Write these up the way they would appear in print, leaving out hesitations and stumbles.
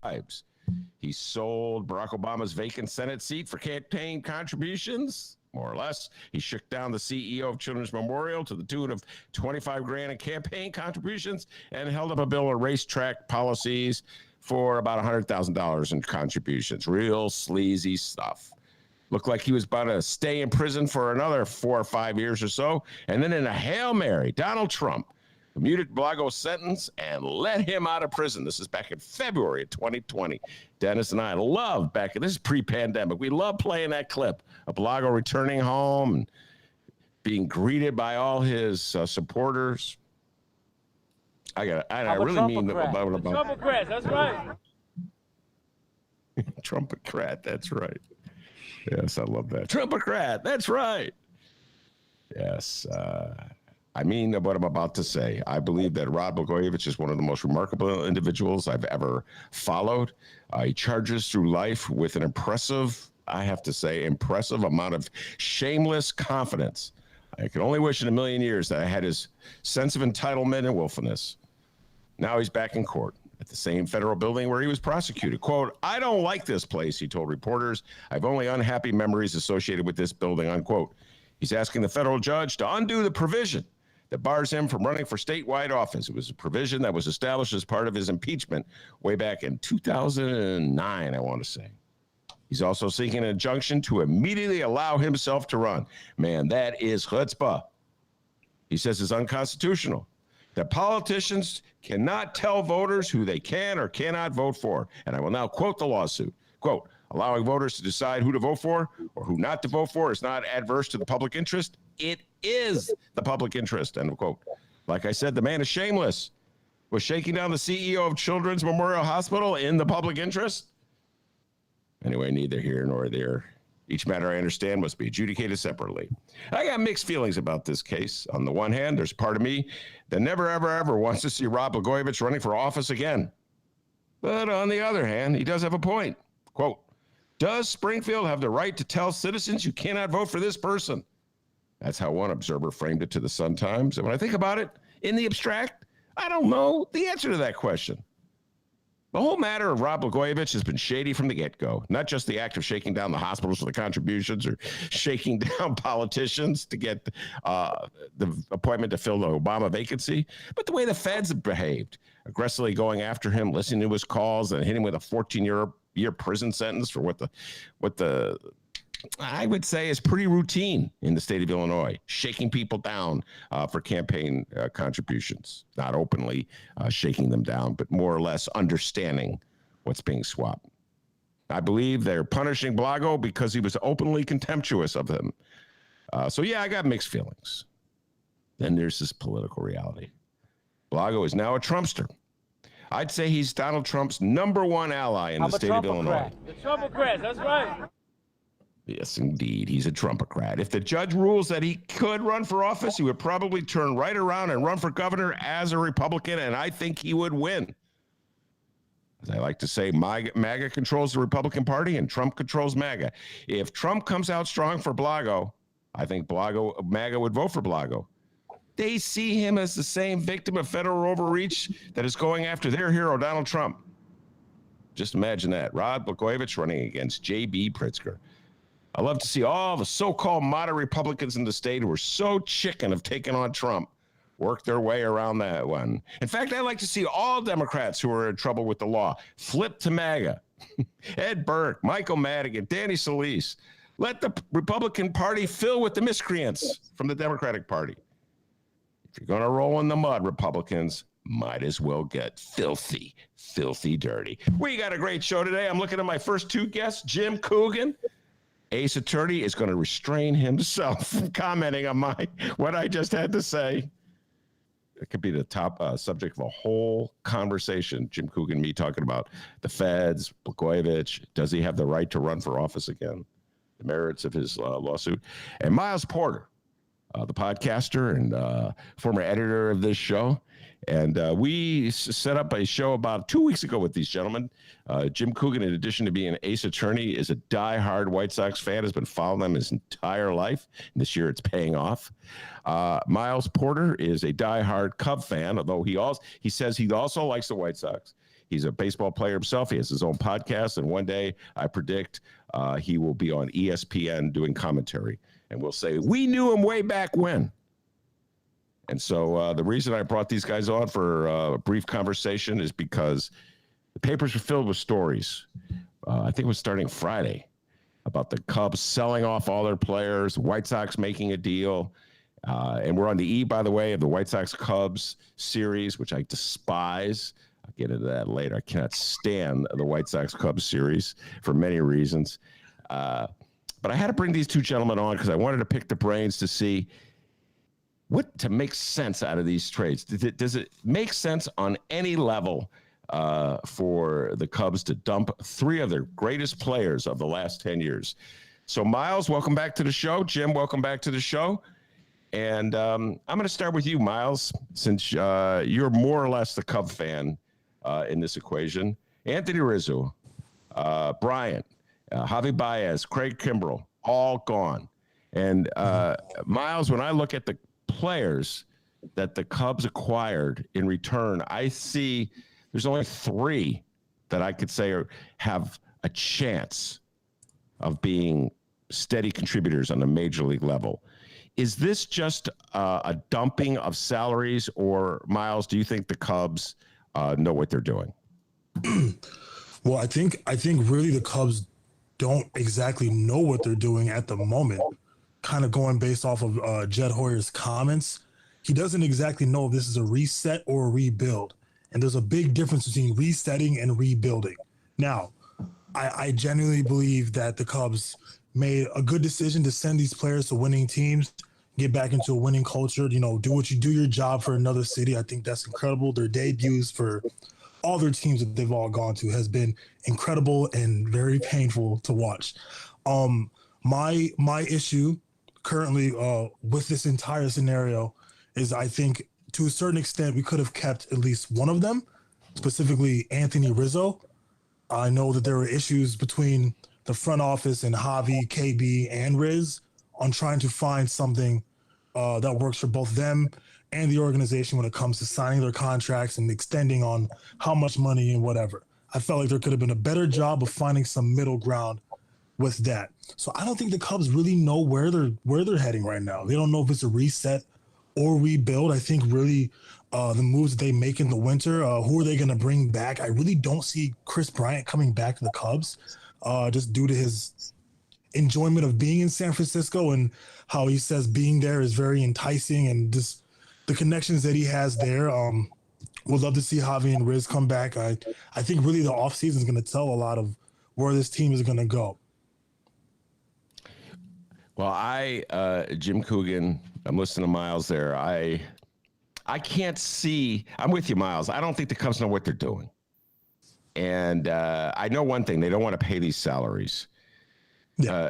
bribes. He sold Barack Obama's vacant Senate seat for campaign contributions, more or less. He shook down the CEO of Children's Memorial to the tune of $25,000 in campaign contributions and held up a bill of racetrack policies for about $100,000 in contributions. Real sleazy stuff. Looked like he was about to stay in prison for another 4 or 5 years or so. And then in a Hail Mary, Donald Trump commuted Blago's sentence and let him out of prison. This is back in February of 2020. Dennis and I loved this is pre-pandemic. We love playing that clip of Blago returning home and being greeted by all his supporters. I really mean about Trumpocrat, that's right. Trumpocrat, that's right. Yes, I love that. Trumpocrat, that's right. Yes, I mean what I'm about to say. I believe that Rod Blagojevich is one of the most remarkable individuals I've ever followed. He charges through life with an impressive amount of shameless confidence. I can only wish in a million years that I had his sense of entitlement and willfulness. Now he's back in court at the same federal building where he was prosecuted. Quote, "I don't like this place," he told reporters. "I have only unhappy memories associated with this building," unquote. He's asking the federal judge to undo the provision that bars him from running for statewide office. It was a provision that was established as part of his impeachment way back in 2009, I want to say. He's also seeking an injunction to immediately allow himself to run. Man, that is chutzpah. He says it's unconstitutional that politicians cannot tell voters who they can or cannot vote for. And I will now quote the lawsuit. Quote, "Allowing voters to decide who to vote for or who not to vote for is not adverse to the public interest. It is the public interest," end of quote. Like I said, the man is shameless. Was shaking down the CEO of Children's Memorial Hospital in the public interest? Anyway, neither here nor there. Each matter, I understand, must be adjudicated separately. I got mixed feelings about this case. On the one hand, there's part of me that never, ever, ever wants to see Rod Blagojevich running for office again. But on the other hand, he does have a point. Quote, "Does Springfield have the right to tell citizens you cannot vote for this person?" That's how one observer framed it to the Sun-Times. And when I think about it, in the abstract, I don't know the answer to that question. The whole matter of Rod Blagojevich has been shady from the get-go, not just the act of shaking down the hospitals for the contributions or shaking down politicians to get the appointment to fill the Obama vacancy, but the way the feds have behaved, aggressively going after him, listening to his calls, and hitting him with a 14-year prison sentence for what the I would say is pretty routine in the state of Illinois, shaking people down for campaign contributions, not openly shaking them down, but more or less understanding what's being swapped. I believe they're punishing Blago because he was openly contemptuous of them. So yeah, I got mixed feelings. Then there's this political reality. Blago is now a Trumpster. I'd say he's Donald Trump's #1 ally in the state of Illinois. The Trumpocrats, that's right. Yes, indeed. He's a Trumpocrat. If the judge rules that he could run for office, he would probably turn right around and run for governor as a Republican, and I think he would win. As I like to say, MAGA controls the Republican Party, and Trump controls MAGA. If Trump comes out strong for Blago, I think MAGA would vote for Blago. They see him as the same victim of federal overreach that is going after their hero, Donald Trump. Just imagine that. Rod Blagojevich running against J.B. Pritzker. I love to see all the so-called moderate Republicans in the state who are so chicken of taking on Trump work their way around that one. In fact, I like to see all Democrats who are in trouble with the law flip to MAGA. Ed Burke, Michael Madigan, Danny Solis. Let the Republican Party fill with the miscreants from the Democratic Party. If you're going to roll in the mud, Republicans, might as well get filthy, filthy dirty. We got a great show today. I'm looking at my first two guests, Jim Coogan. Ace Attorney is going to restrain himself from commenting on what I just had to say. It could be the top subject of a whole conversation. Jim Coogan, me talking about the feds, Blagojevich. Does he have the right to run for office again? The merits of his lawsuit. And Miles Porter, the podcaster and former editor of this show. And we set up a show about 2 weeks ago with these gentlemen. Jim Coogan, in addition to being an Ace Attorney, is a diehard White Sox fan, has been following them his entire life. And this year it's paying off. Miles Porter is a diehard Cub fan, although he says he also likes the White Sox. He's a baseball player himself. He has his own podcast, and one day I predict he will be on ESPN doing commentary, and we'll say, we knew him way back when. And so the reason I brought these guys on for a brief conversation is because the papers were filled with stories. I think it was starting Friday about the Cubs selling off all their players, the White Sox making a deal. And we're on the eve, by the way, of the White Sox-Cubs series, which I despise. I'll get into that later. I cannot stand the White Sox-Cubs series for many reasons. But I had to bring these two gentlemen on because I wanted to pick the brains to see what to make sense out of these trades. Does it make sense on any level for the Cubs to dump three of their greatest players of the last 10 years? So, Miles, welcome back to the show. Jim, welcome back to the show. And I'm going to start with you, Miles, since you're more or less the Cub fan in this equation. Anthony Rizzo, Bryant, Javi Baez, Craig Kimbrell, all gone. And Miles, when I look at the players that the Cubs acquired in return, I see there's only three that I could say have a chance of being steady contributors on a major league level. Is this just a dumping of salaries, or Miles, do you think the Cubs know what they're doing? Well, I think really the Cubs don't exactly know what they're doing at the moment. Kind of going based off of Jed Hoyer's comments, he doesn't exactly know if this is a reset or a rebuild, and there's a big difference between resetting and rebuilding. Now, I genuinely believe that the Cubs made a good decision to send these players to winning teams, get back into a winning culture, do your job for another city. I think that's incredible. Their debuts for all their teams that they've all gone to has been incredible and very painful to watch. My issue currently with this entire scenario is I think to a certain extent we could have kept at least one of them, specifically Anthony Rizzo. I know that there were issues between the front office and Javi, KB, and Riz on trying to find something that works for both them and the organization when it comes to signing their contracts and extending on how much money and whatever. I felt like there could have been a better job of finding some middle ground with that. So I don't think the Cubs really know where they're heading right now. They don't know if it's a reset or rebuild. I think really the moves that they make in the winter, who are they going to bring back? I really don't see Chris Bryant coming back to the Cubs. Just due to his enjoyment of being in San Francisco and how he says being there is very enticing, and just the connections that he has there. Would love to see Javi and Riz come back. I think really the offseason is going to tell a lot of where this team is going to go. Well, Jim Coogan, I'm listening to Miles there. I can't see. I'm with you, Miles. I don't think the Cubs know what they're doing. And I know one thing, they don't want to pay these salaries. Yeah.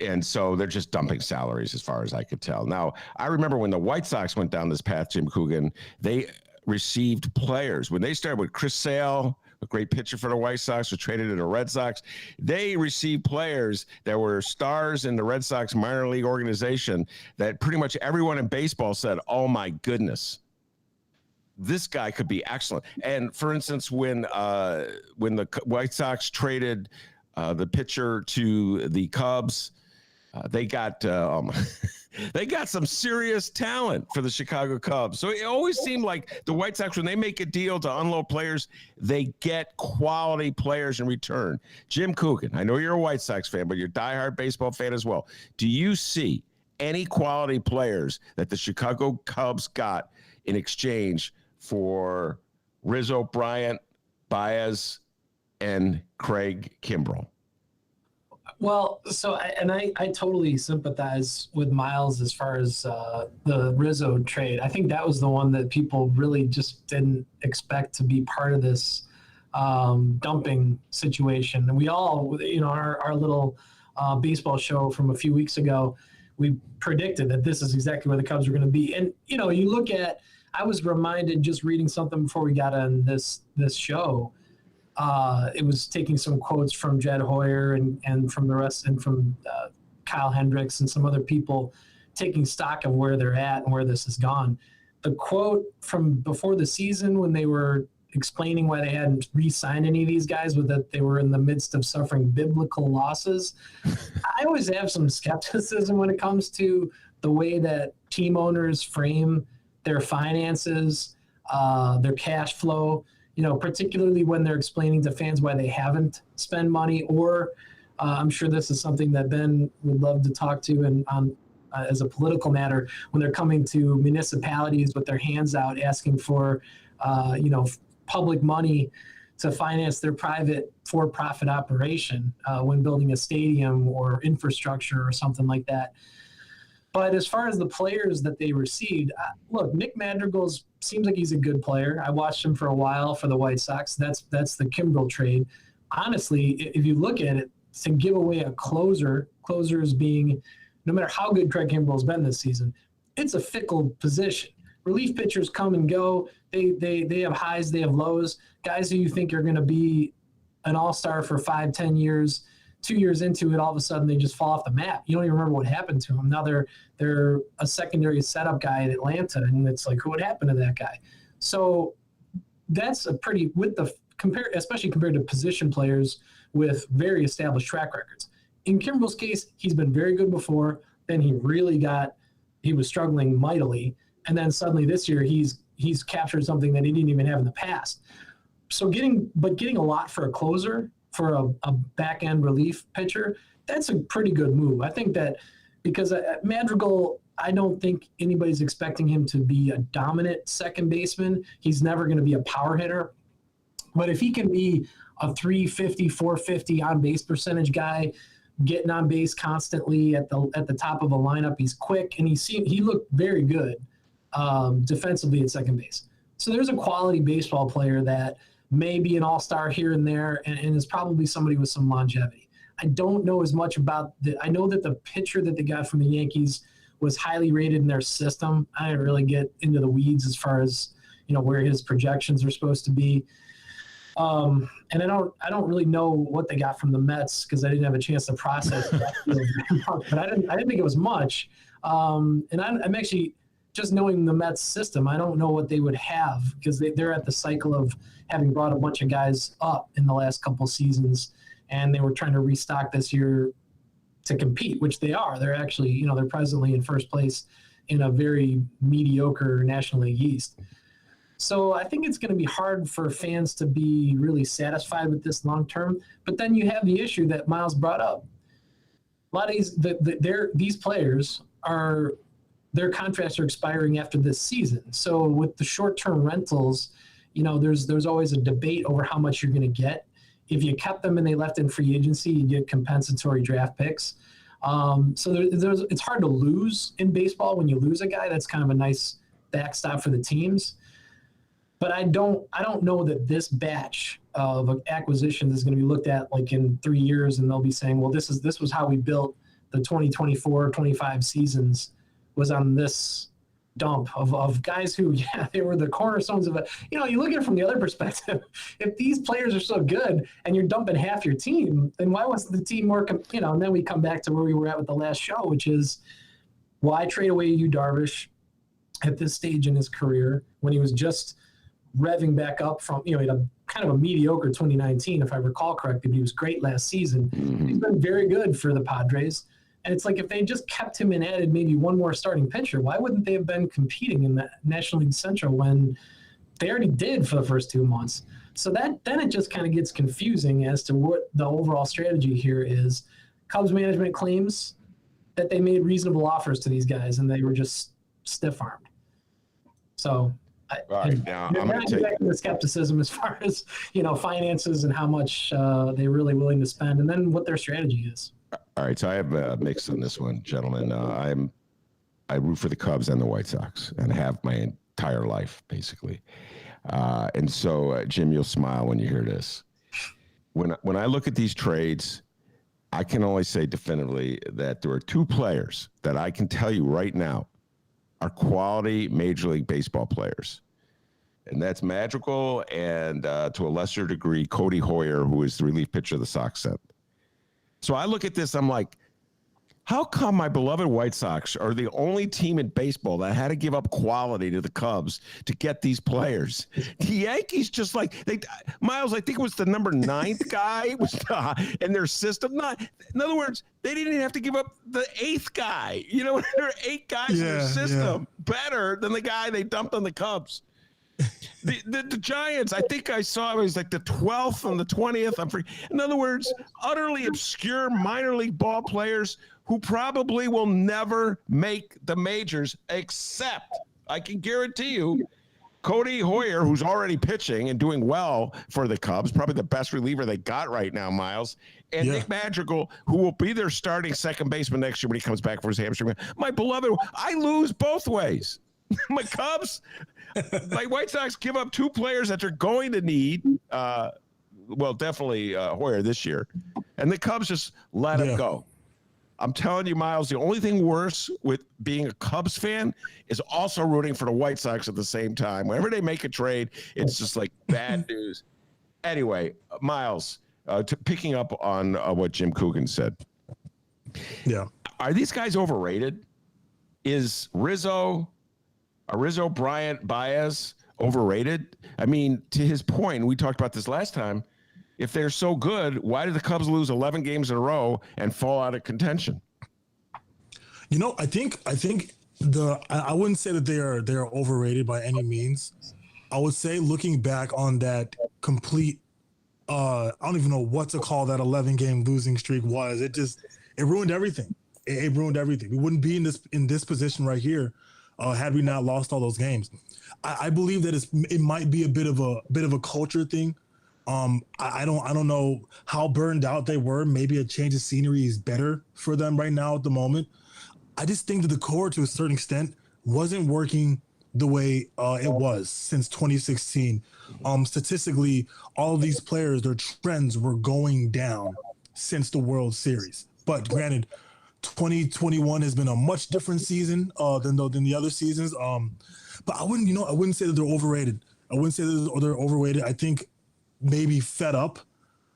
And so they're just dumping salaries as far as I could tell. Now, I remember when the White Sox went down this path, Jim Coogan, they received players. When they started with Chris Sale, a great pitcher for the White Sox, was traded to the Red Sox, they received players that were stars in the Red Sox minor league organization that pretty much everyone in baseball said, oh my goodness, this guy could be excellent. And for instance, when the White Sox traded the pitcher to the Cubs, they got they got some serious talent for the Chicago Cubs. So it always seemed like the White Sox, when they make a deal to unload players, they get quality players in return. Jim Coogan, I know you're a White Sox fan, but you're a diehard baseball fan as well. Do you see any quality players that the Chicago Cubs got in exchange for Rizzo, Bryant, Baez, and Craig Kimbrell? Well, so I totally sympathize with Miles as far as the Rizzo trade. I think that was the one that people really just didn't expect to be part of this dumping situation. And we all, our little baseball show from a few weeks ago, we predicted that this is exactly where the Cubs were going to be. And, you look at, I was reminded just reading something before we got on this show. It was taking some quotes from Jed Hoyer and from the rest, and from Kyle Hendricks and some other people, taking stock of where they're at and where this has gone. The quote from before the season, when they were explaining why they hadn't re-signed any of these guys, with that they were in the midst of suffering biblical losses. I always have some skepticism when it comes to the way that team owners frame their finances, their cash flow, particularly when they're explaining to fans why they haven't spent money, or I'm sure this is something that Ben would love to talk to on as a political matter, when they're coming to municipalities with their hands out asking for, public money to finance their private for-profit operation when building a stadium or infrastructure or something like that. But as far as the players that they received, look, Nick Madrigal seems like he's a good player. I watched him for a while for the White Sox. That's the Kimbrel trade. Honestly, if you look at it, to give away a closers being, no matter how good Craig Kimbrel's been this season, it's a fickle position. Relief pitchers come and go. They have highs, they have lows. Guys who you think are going to be an all-star for 5-10 years, 2 years into it, all of a sudden they just fall off the map. You don't even remember what happened to them. Now they're a secondary setup guy in Atlanta, and it's like, what happened to that guy? So that's a pretty, especially compared to position players with very established track records. In Kimbrel's case, he's been very good before. Then he was struggling mightily, and then suddenly this year he's captured something that he didn't even have in the past. So getting a lot for a closer, for a back end relief pitcher, that's a pretty good move. I think that because Madrigal, I don't think anybody's expecting him to be a dominant second baseman. He's never going to be a power hitter, but if he can be a 350, 450 on base percentage guy, getting on base constantly at the top of a lineup, he's quick, and he looked very good defensively at second base. So there's a quality baseball player that may be an all-star here and there, and is probably somebody with some longevity. I don't know as much about I know that the pitcher that they got from the Yankees was highly rated in their system. I didn't really get into the weeds as far as where his projections are supposed to be. And I don't really know what they got from the Mets, because I didn't have a chance to process that. But I didn't think it was much. And I'm actually, just knowing the Mets system, I don't know what they would have, because they're at the cycle of having brought a bunch of guys up in the last couple seasons, and they were trying to restock this year to compete, which they are. They're actually, they're presently in first place in a very mediocre National League East. So I think it's going to be hard for fans to be really satisfied with this long term. But then you have the issue that Miles brought up. A lot of these players their contracts are expiring after this season. So with the short-term rentals, there's always a debate over how much you're going to get. If you kept them and they left in free agency, you get compensatory draft picks. So it's hard to lose in baseball. When you lose a guy, that's kind of a nice backstop for the teams. But I don't know that this batch of acquisitions is going to be looked at like in 3 years, and they'll be saying, well, this was how we built the 2024-25 seasons, was on this dump of guys who, they were the cornerstones of it. You look at it from the other perspective. If these players are so good and you're dumping half your team, then why wasn't the team more, and then we come back to where we were at with the last show, which is, why trade away Yu Darvish at this stage in his career when he was just revving back up from, he had a kind of a mediocre 2019, if I recall correctly, but he was great last season. Mm-hmm. He's been very good for the Padres. And it's like, if they just kept him and added maybe one more starting pitcher, why wouldn't they have been competing in the National League Central when they already did for the first 2 months? So then it just kind of gets confusing as to what the overall strategy here is. Cubs management claims that they made reasonable offers to these guys, and they were just stiff-armed. So now I'm going to take the skepticism as far as, finances and how much they're really willing to spend, and then what their strategy is. All right, so I have a mix on this one, gentlemen. I root for the Cubs and the White Sox, and have my entire life, basically. And so, Jim, you'll smile when you hear this. When I look at these trades, I can only say definitively that there are two players that I can tell you right now are quality Major League Baseball players. And that's Madrigal and, to a lesser degree, Cody Hoyer, who is the relief pitcher of the Sox set. So I look at this, I'm like, How come my beloved White Sox are the only team in baseball that had to give up quality to the Cubs to get these players? The Yankees just Miles, I think it was the number 9th guy was in their system. In other words, they didn't even have to give up the 8th guy. You know, there are 8 guys in their system better than the guy they dumped on the Cubs. The Giants, I think I saw it was like the 12th and the 20th. I'm free. In other words, utterly obscure minor league ball players who probably will never make the majors, except I can guarantee you, Cody Hoyer, who's already pitching and doing well for the Cubs, probably the best reliever they got right now, Miles, and Nick Madrigal, who will be their starting second baseman next year when he comes back for his hamstring. My beloved, I lose both ways. My Cubs, my White Sox give up 2 players that they're going to need. Definitely Hoyer this year, and the Cubs just let him go. I'm telling you, Miles, the only thing worse with being a Cubs fan is also rooting for the White Sox at the same time. Whenever they make a trade, it's just like bad news. Anyway, Miles, picking up on what Jim Coogan said. Yeah. Are these guys overrated? Is Rizzo Bryant Baez overrated? I mean, to his point, we talked about this last time. If they're so good, why did the Cubs lose 11 games in a row and fall out of contention? You know, I think I wouldn't say that they're overrated by any means. I would say, looking back on that complete, I don't even know what to call that 11-game losing streak was. It ruined everything. It ruined everything. We wouldn't be in this position right here had we not lost all those games. I believe that it might be a bit of a culture thing. I don't know how burned out they were. Maybe a change of scenery is better for them right now at the moment. I just think that the core, to a certain extent, wasn't working the way it was since 2016. Statistically, all of these players, their trends were going down since the World Series. But granted, 2021 has been a much different season than the other seasons. But I wouldn't say that they're overrated. I wouldn't say that they're overrated. I think maybe fed up,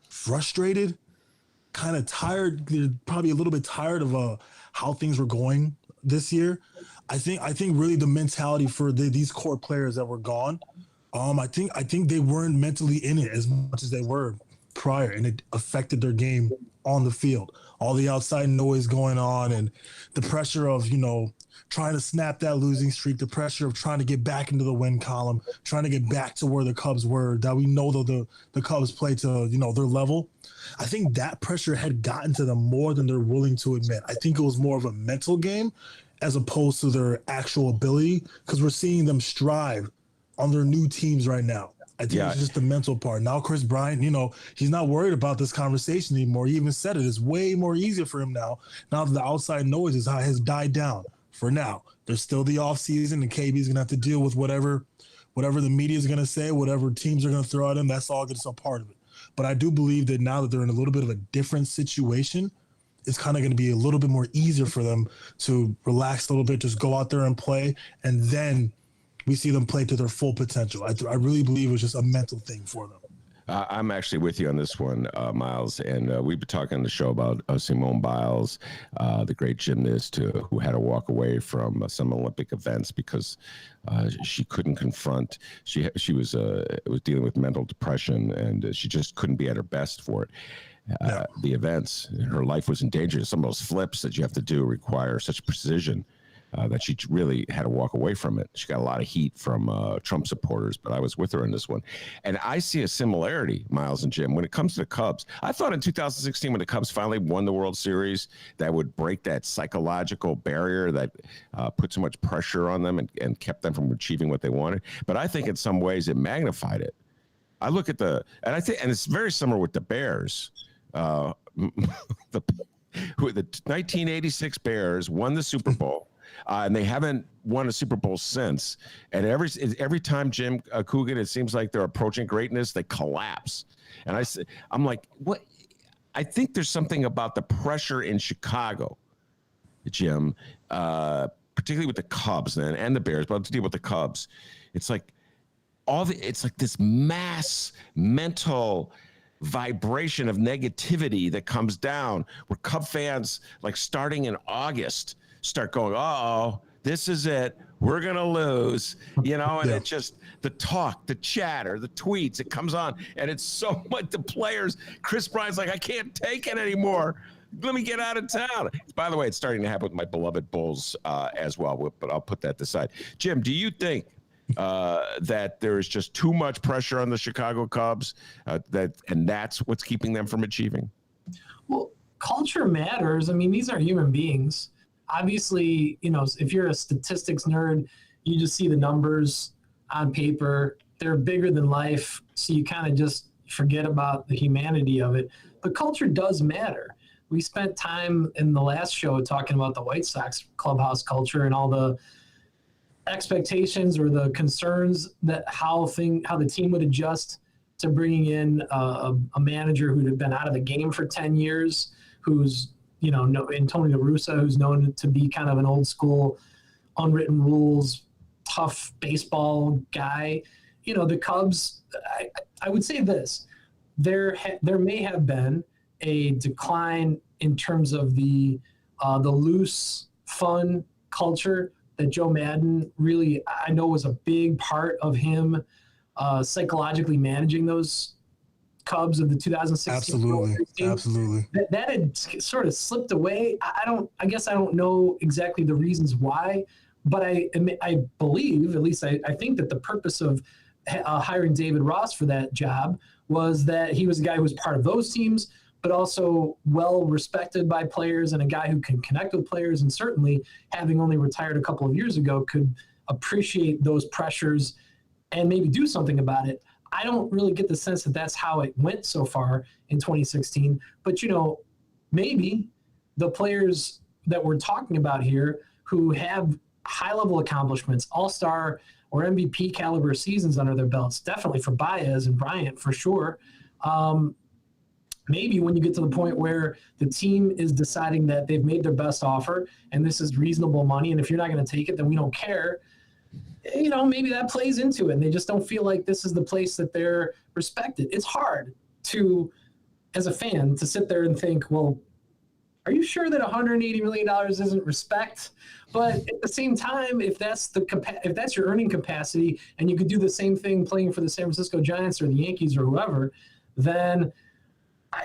frustrated, kind of tired. They're probably a little bit tired of how things were going this year. I think really the mentality for these core players that were gone. I think they weren't mentally in it as much as they were prior, and it affected their game on the field. All the outside noise going on and the pressure of, trying to snap that losing streak, the pressure of trying to get back into the win column, trying to get back to where the Cubs were, that we know that the Cubs play to, their level. I think that pressure had gotten to them more than they're willing to admit. I think it was more of a mental game as opposed to their actual ability, because we're seeing them strive on their new teams right now. I think it's just the mental part. Now, Chris Bryant, he's not worried about this conversation anymore. He even said it. It's way more easier for him now that the outside noise has died down for now. There's still the offseason, and KB's going to have to deal with whatever the media is going to say, whatever teams are going to throw at him. That's all just a part of it. But I do believe that now that they're in a little bit of a different situation, it's kind of going to be a little bit more easier for them to relax a little bit, just go out there and play, and then we see them play to their full potential. I really believe it was just a mental thing for them. I'm actually with you on this one, Miles. And we've been talking on the show about Simone Biles, the great gymnast who had to walk away from some Olympic events because she couldn't confront. She was dealing with mental depression, and she just couldn't be at her best for it. The events, her life was in danger. Some of those flips that you have to do require such precision that she really had to walk away from it. She got a lot of heat from Trump supporters, but I was with her in this one. And I see a similarity, Miles and Jim, when it comes to the Cubs. I thought in 2016, when the Cubs finally won the World Series, that would break that psychological barrier that put so much pressure on them and kept them from achieving what they wanted. But I think in some ways it magnified it. I look at and it's very similar with the Bears. The 1986 Bears won the Super Bowl. And they haven't won a Super Bowl since. And every time Jim Coogan, it seems like they're approaching greatness, they collapse. And I'm like, what? I think there's something about the pressure in Chicago, Jim, particularly with the Cubs and the Bears, but I'll deal with the Cubs. It's like it's like this mass mental vibration of negativity that comes down where Cub fans, like starting in August, start going, oh, this is it. We're going to lose, and it just, the talk, the chatter, the tweets, it comes on, and it's so much, the players, Chris Bryant's like, I can't take it anymore. Let me get out of town. By the way, it's starting to happen with my beloved Bulls as well, but I'll put that aside. Jim, do you think that there is just too much pressure on the Chicago Cubs, and that's what's keeping them from achieving? Well, culture matters. I mean, these are human beings. Obviously, if you're a statistics nerd, you just see the numbers on paper. They're bigger than life, so you kind of just forget about the humanity of it. But culture does matter. We spent time in the last show talking about the White Sox clubhouse culture and all the expectations or the concerns that how the team would adjust to bringing in a manager who had been out of the game for 10 years, who's and Tony La Russa, who's known to be kind of an old school, unwritten rules, tough baseball guy. The Cubs, I would say this, there may have been a decline in terms of the loose, fun culture that Joe Madden really, I know, was a big part of him psychologically managing those Cubs of the 2016. Absolutely. That had sort of slipped away. I guess I don't know exactly the reasons why, but I believe, at least I think, that the purpose of hiring David Ross for that job was that he was a guy who was part of those teams, but also well respected by players and a guy who can connect with players, and certainly, having only retired a couple of years ago, could appreciate those pressures and maybe do something about it. I don't really get the sense that that's how it went so far in 2016. But, maybe the players that we're talking about here who have high-level accomplishments, all-star or MVP caliber seasons under their belts, definitely for Baez and Bryant for sure. Maybe when you get to the point where the team is deciding that they've made their best offer and this is reasonable money, and if you're not going to take it, then we don't care. Maybe that plays into it, and they just don't feel like this is the place that they're respected. It's hard to, as a fan, to sit there and think, well, are you sure that $180 million isn't respect? But at the same time, if that's your earning capacity, and you could do the same thing playing for the San Francisco Giants or the Yankees or whoever, then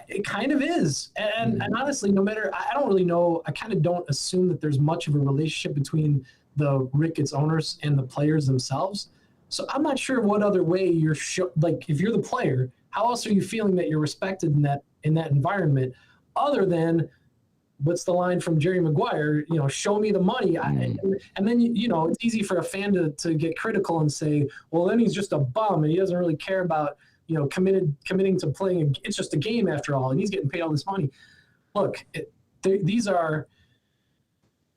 it kind of is. And honestly, no matter, I don't really know, I kind of don't assume that there's much of a relationship between the Ricketts owners and the players themselves. So I'm not sure what other way you're if you're the player, how else are you feeling that you're respected in that environment, other than what's the line from Jerry Maguire, show me the money. And then, it's easy for a fan to get critical and say, well, then he's just a bum and he doesn't really care about, committing to playing. It's just a game after all, and he's getting paid all this money. Look, these are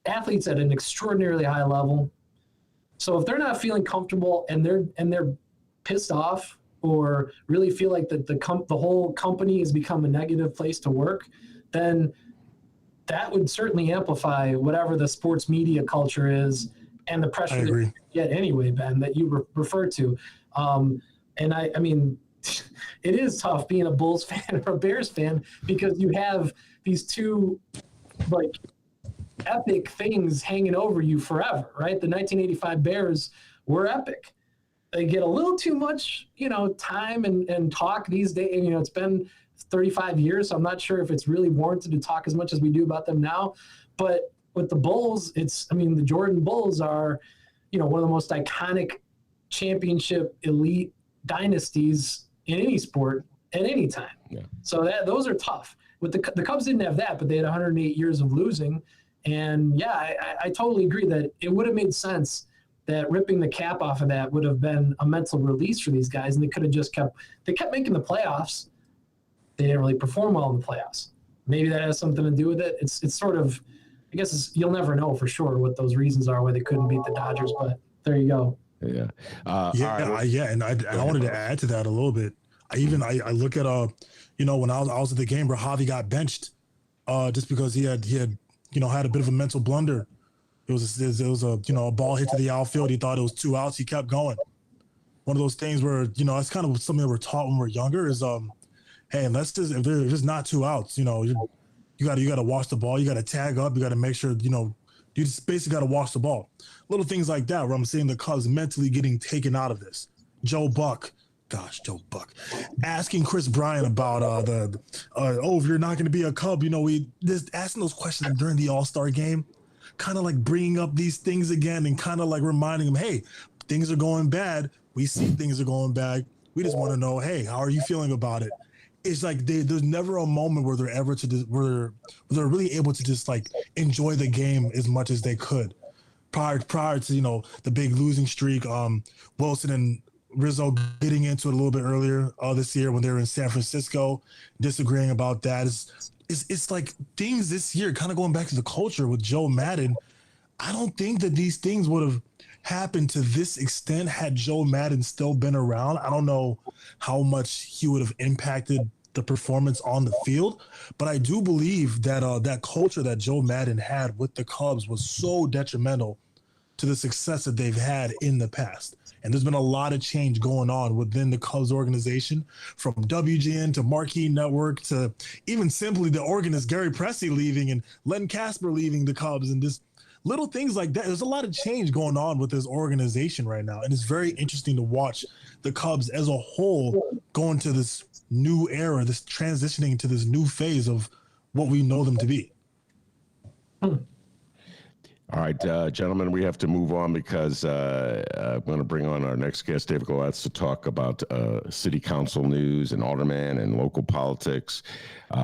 athletes at an extraordinarily high level. So if they're not feeling comfortable and they're pissed off or really feel like that the whole company has become a negative place to work, then that would certainly amplify whatever the sports media culture is and the pressure that you get anyway, Ben, that you refer to. And I mean, it is tough being a Bulls fan or a Bears fan, because you have these two epic things hanging over you forever, right? The 1985 Bears were epic. They get a little too much, time and talk these days. It's been 35 years, so I'm not sure if it's really warranted to talk as much as we do about them now. But with the Bulls, the Jordan Bulls are, one of the most iconic championship elite dynasties in any sport at any time. Yeah. So those are tough. With the Cubs didn't have that, but they had 108 years of losing. And I totally agree that it would have made sense that ripping the cap off of that would have been a mental release for these guys, and they could have just kept making the playoffs. They didn't really perform well in the playoffs. Maybe that has something to do with it. It's sort of, I guess you'll never know for sure what those reasons are why they couldn't beat the Dodgers, but there you go. Yeah. And I wanted to add to that a little bit. I look at when I was at the game where Javi got benched, just because he had had a bit of a mental blunder. It was a ball hit to the outfield. He thought it was 2 outs. He kept going. One of those things where it's kind of something that we're taught when we're younger is, hey, let's just, if there's just not 2 outs, you got to watch the ball. You got to tag up. You got to make sure, you just basically got to watch the ball. Little things like that where I'm seeing the Cubs mentally getting taken out of this. Joe Buck, asking Chris Bryant about if you're not going to be a Cub, we just asking those questions during the All-Star game, kind of like bringing up these things again and kind of like reminding them, hey, things are going bad. We see things are going bad. We just want to know, hey, how are you feeling about it? It's like there's never a moment where where they're really able to just like enjoy the game as much as they could prior to the big losing streak. Wilson and Rizzo getting into it a little bit earlier this year when they were in San Francisco, disagreeing about that. It's like things this year, kind of going back to the culture with Joe Madden. I don't think that these things would have happened to this extent had Joe Madden still been around. I don't know how much he would have impacted the performance on the field, but I do believe that that culture that Joe Madden had with the Cubs was so detrimental to the success that they've had in the past. And there's been a lot of change going on within the Cubs organization, from WGN to Marquee Network to even simply the organist Gary Pressey leaving and Len Casper leaving the Cubs, and just little things like that. There's a lot of change going on with this organization right now. And it's very interesting to watch the Cubs as a whole go into this new era, this transitioning to this new phase of what we know them to be. All right, gentlemen, we have to move on because I'm going to bring on our next guest, David Glowacz, to talk about city council news and alderman and local politics.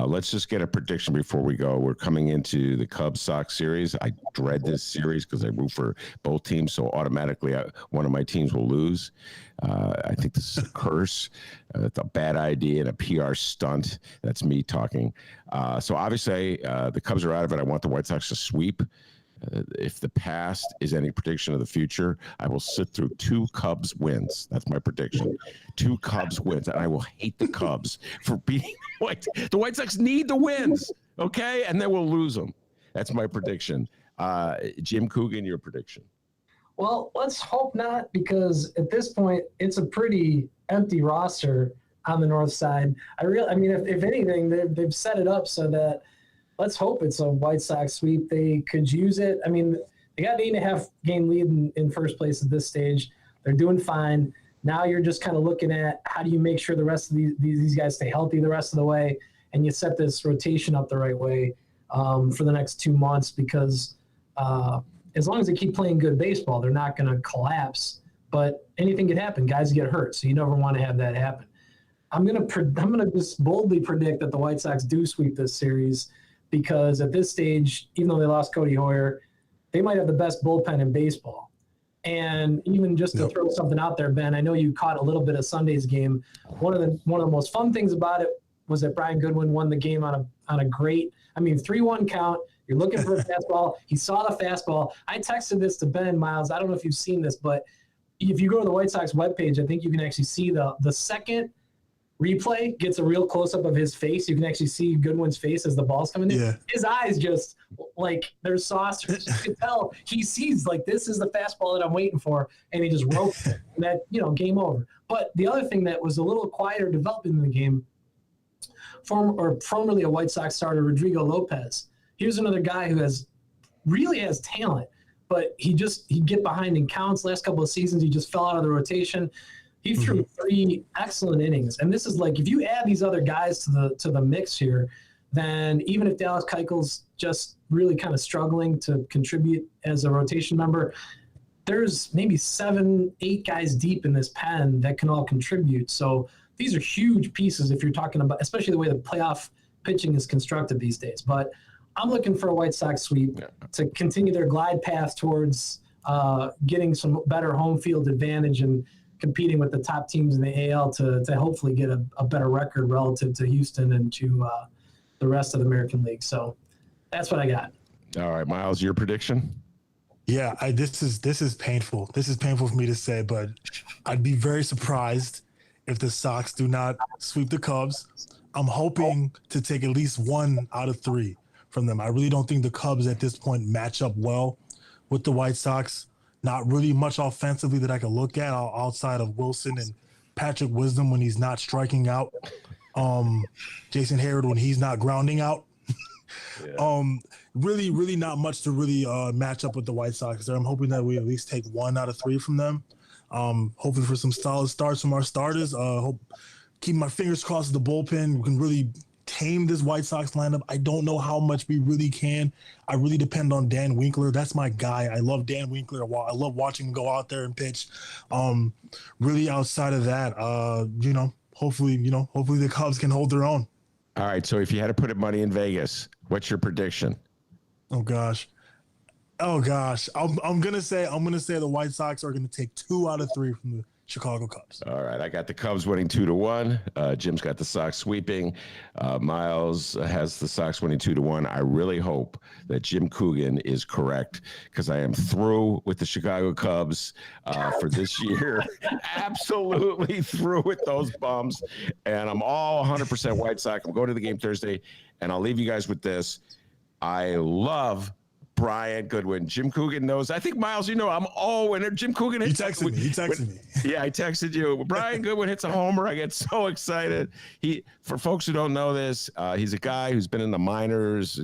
Let's just get a prediction before we go. We're coming into the Cubs-Sox series. I dread this series because I root for both teams, so automatically one of my teams will lose. I think this is a curse. It's a bad idea and a PR stunt. That's me talking. So obviously, the Cubs are out of it. I want the White Sox to sweep. If the past is any prediction of the future, I will sit through 2 Cubs wins. That's my prediction. 2 Cubs wins, and I will hate the Cubs for beating the White Sox need the wins, okay? And then we'll lose them. That's my prediction. Jim Coogan, your prediction. Well, let's hope not, because at this point, it's a pretty empty roster on the north side. I mean, if anything, they've set it up so that let's hope it's a White Sox sweep. They could use it. I mean, they got an 8.5 game lead in first place at this stage. They're doing fine. Now you're just kind of looking at how do you make sure the rest of these guys stay healthy the rest of the way, and you set this rotation up the right way for the next 2 months, because as long as they keep playing good baseball, they're not going to collapse. But anything could happen. Guys get hurt, so you never want to have that happen. I'm gonna just boldly predict that the White Sox do sweep this series, because at this stage, even though they lost Cody Hoyer, they might have the best bullpen in baseball. And even just to throw something out there, Ben, I know you caught a little bit of Sunday's game. One of the most fun things about it was that Brian Goodwin won the game on a great, 3-1 count. You're looking for a fastball. He saw the fastball. I texted this to Ben, Miles. I don't know if you've seen this, but if you go to the White Sox webpage, I think you can actually see the second replay gets a real close-up of his face. You can actually see Goodwin's face as the ball's coming in. Yeah. His eyes just, like, they're saucers. You can tell he sees, like, this is the fastball that I'm waiting for, and he just roped it. And that, game over. But the other thing that was a little quieter developing in the game, formerly a White Sox starter, Rodrigo Lopez. Here's another guy who really has talent, but he'd get behind in counts. Last couple of seasons, he just fell out of the rotation. He threw 3 excellent innings. And this is like, if you add these other guys to the mix here, then even if Dallas Keuchel's just really kind of struggling to contribute as a rotation member, there's maybe 7-8 guys deep in this pen that can all contribute. So these are huge pieces if you're talking about, especially the way the playoff pitching is constructed these days. But I'm looking for a White Sox sweep to continue their glide path towards getting some better home field advantage and competing with the top teams in the AL to hopefully get a better record relative to Houston and to the rest of the American League. So that's what I got. All right, Miles, your prediction? Yeah, this is painful. This is painful for me to say, but I'd be very surprised if the Sox do not sweep the Cubs. I'm hoping to take at least 1 out of 3 from them. I really don't think the Cubs at this point match up well with the White Sox. Not really much offensively that I can look at outside of Wilson and Patrick Wisdom when he's not striking out. Jason Hayward when he's not grounding out. Yeah. Really not much to really match up with the White Sox there. I'm hoping that we at least take 1 out of 3 from them. Hoping for some solid starts from our starters. Keep my fingers crossed the bullpen. We can really tame this White Sox lineup. I don't know how much we really can. I really depend on Dan Winkler. That's my guy. I love Dan Winkler. I love watching him go out there and pitch. Really outside of that, hopefully the Cubs can hold their own. All right. So if you had to put money in Vegas, what's your prediction? Oh gosh. I'm gonna say the White Sox are gonna take 2 out of 3 from the Chicago Cubs. All right, I got the Cubs winning 2-1. Jim's got the Sox sweeping. Miles has the Sox winning 2-1. I really hope that Jim Coogan is correct because I am through with the Chicago Cubs for this year. Absolutely through with those bums, and I'm all 100% White Sox. I'm going to the game Thursday, and I'll leave you guys with this. I love Brian Goodwin. Jim Coogan knows. I think, Miles, I'm when Jim Coogan hits. He texted me. Yeah, I texted you. Brian Goodwin hits a homer. I get so excited. For folks who don't know this, he's a guy who's been in the minors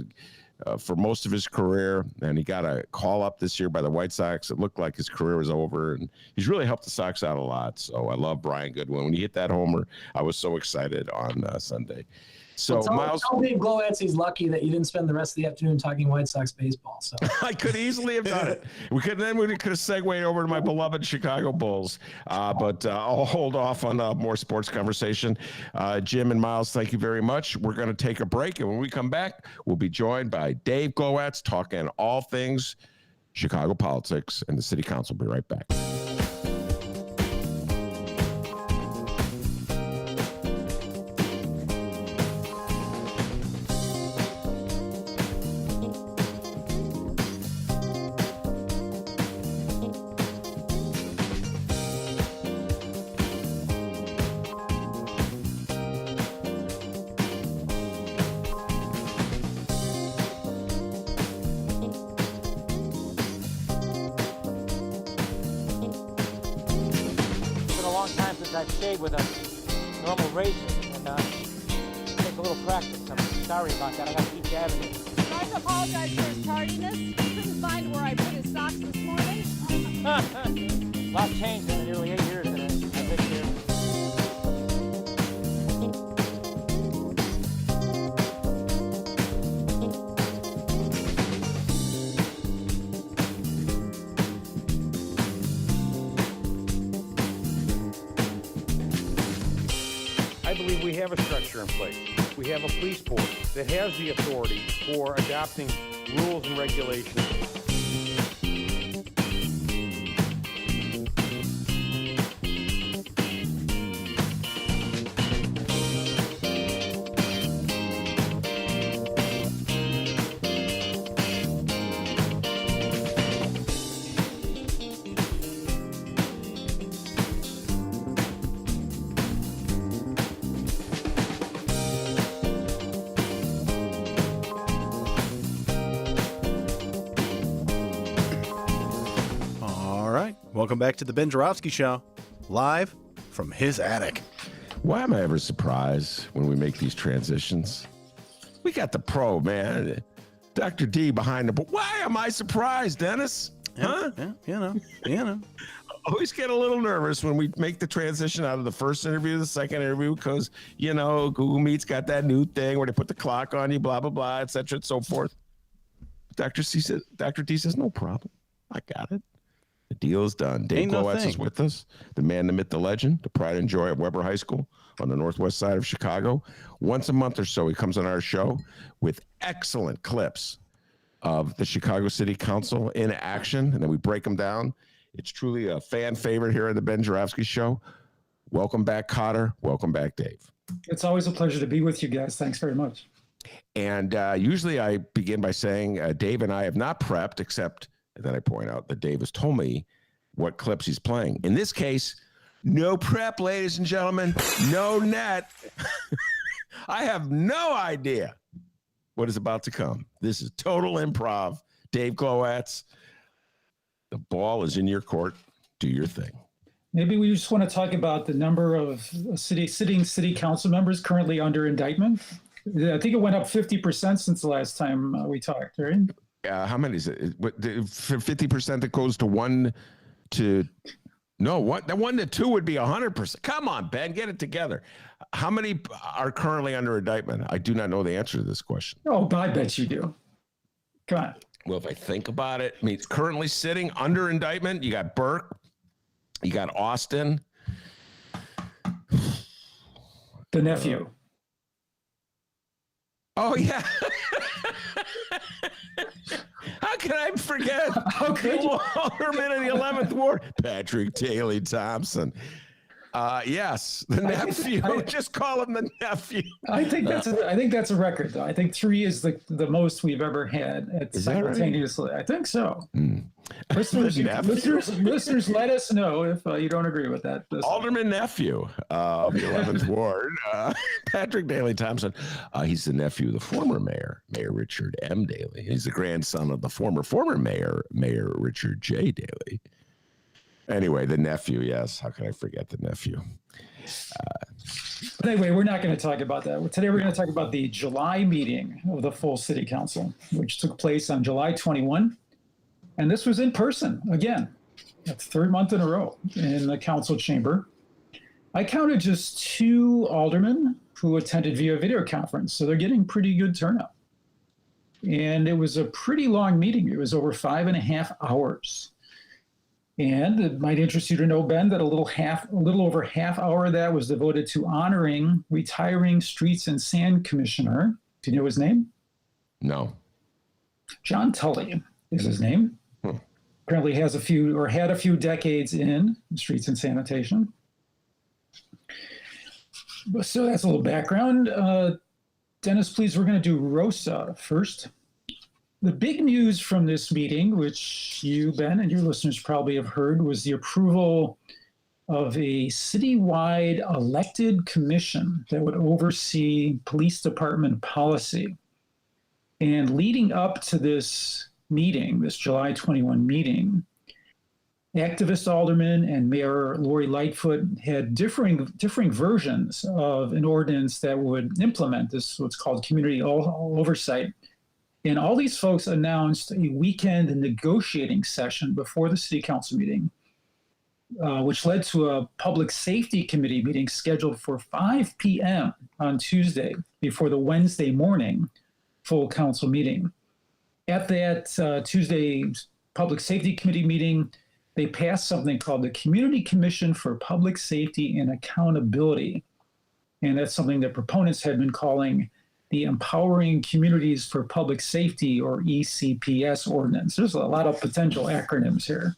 for most of his career, and he got a call up this year by the White Sox. It looked like his career was over, and he's really helped the Sox out a lot. So I love Brian Goodwin. When he hit that homer, I was so excited on Sunday. So Miles, tell Dave Glowacz he's lucky that you didn't spend the rest of the afternoon talking White Sox baseball. So I could easily have done it. We could have segued over to my beloved Chicago Bulls, but I'll hold off on more sports conversation. Jim and Miles, thank you very much. We're going to take a break, and when we come back, we'll be joined by Dave Glowacz talking all things Chicago politics and the city council. We'll be right back. I've stayed with a normal razor and take a little practice. I'm sorry about that. I got to keep jabbing it. I'd like to apologize for his tardiness. He couldn't find where I put his socks this morning. A lot changed in the nearly 8 years that I've been here. I believe we have a structure in place. We have a police board that has the authority for adopting rules and regulations. Welcome back to the Ben Jarofsky Show, live from his attic. Why am I ever surprised when we make these transitions? We got the pro, man. Dr. D behind the board. Why am I surprised, Dennis? Huh? Yeah, you know. Always get a little nervous when we make the transition out of the first interview to the second interview because, Google Meet's got that new thing where they put the clock on you, blah, blah, blah, et cetera, and so forth. Dr. D says, no problem. I got it. The deal is done. Dave Glowacz is with us, the man, the myth, the legend, the pride and joy of Weber High School on the northwest side of Chicago. Once a month or so, he comes on our show with excellent clips of the Chicago City Council in action, and then we break them down. It's truly a fan favorite here on the Ben Jarofsky Show. Welcome back, Cotter. Welcome back, Dave. It's always a pleasure to be with you guys. Thanks very much. And usually I begin by saying Dave and I have not prepped, except and then I point out that Dave has told me what clips he's playing. In this case, no prep, ladies and gentlemen, no net. I have no idea what is about to come. This is total improv. Dave Glowacz, the ball is in your court. Do your thing. Maybe we just want to talk about the number of sitting city council members currently under indictment. I think it went up 50% since the last time we talked, right? How many is it? 50% that goes to 1 to no, what the 1 to 2 would be 100%. Come on, Ben, get it together. How many are currently under indictment? I do not know the answer to this question. Oh, I bet you do. Come on. Well, if I think about it, I mean, it's currently sitting under indictment. You got Burke, you got Austin, The nephew. Oh yeah. How can I forget? How could you? Alderman in the 11th Ward, Patrick Daley Thompson. Yes, the nephew. Just call him the nephew. I think that's a record, though. I think 3 is the most we've ever had at simultaneously. Right? I think so. Listeners, let us know if you don't agree with that. Alderman nephew of the 11th Ward, Patrick Daley Thompson. He's the nephew of the former mayor, Mayor Richard M. Daley. He's the grandson of the former mayor, Mayor Richard J. Daley. Anyway, the nephew, yes. How can I forget the nephew? But anyway, we're not going to talk about that. Today, we're going to talk about the July meeting of the full city council, which took place on July 21. And this was in person again, the 3rd month in a row in the council chamber. I counted just 2 aldermen who attended via video conference, so they're getting pretty good turnout. And it was a pretty long meeting. It was over 5.5 hours. And it might interest you to know, Ben, that a little over half hour of that was devoted to honoring retiring Streets and Sand Commissioner. Do you know his name? No. John Tully is his name. Apparently had a few decades in streets and sanitation. So that's a little background. Dennis, please, we're going to do Rosa first. The big news from this meeting, which you, Ben, and your listeners probably have heard, was the approval of a citywide elected commission that would oversee police department policy. And leading up to this meeting, this July 21 meeting, activist aldermen and Mayor Lori Lightfoot had differing versions of an ordinance that would implement this, what's called community oversight. And all these folks announced a weekend negotiating session before the city council meeting, which led to a public safety committee meeting scheduled for 5 p.m. on Tuesday before the Wednesday morning full council meeting. At that Tuesday public safety committee meeting, they passed something called the Community Commission for Public Safety and Accountability. And that's something that proponents had been calling the Empowering Communities for Public Safety, or ECPS ordinance. There's a lot of potential acronyms here.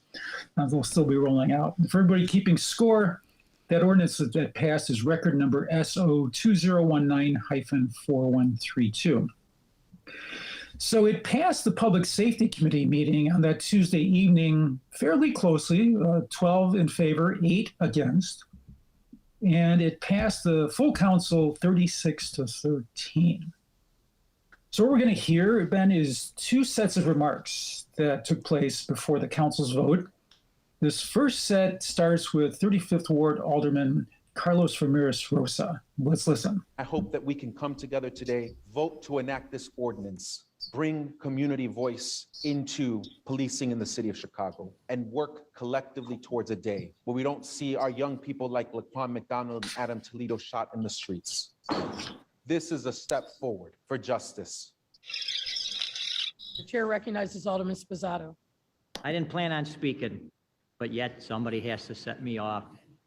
They'll still be rolling out. For everybody keeping score, that ordinance that passed is record number SO 2019-4132. So it passed the Public Safety Committee meeting on that Tuesday evening fairly closely, 12 in favor, 8 against. And it passed the full council 36-13. So what we're going to hear, Ben, is 2 sets of remarks that took place before the council's vote. This first set starts with 35th Ward Alderman Carlos Ramirez Rosa. Let's listen. I hope that we can come together today, vote to enact this ordinance, bring community voice into policing in the city of Chicago, and work collectively towards a day where we don't see our young people like Laquan McDonald and Adam Toledo shot in the streets. This is a step forward for justice. The chair recognizes Alderman Sposato. I didn't plan on speaking, but yet somebody has to set me off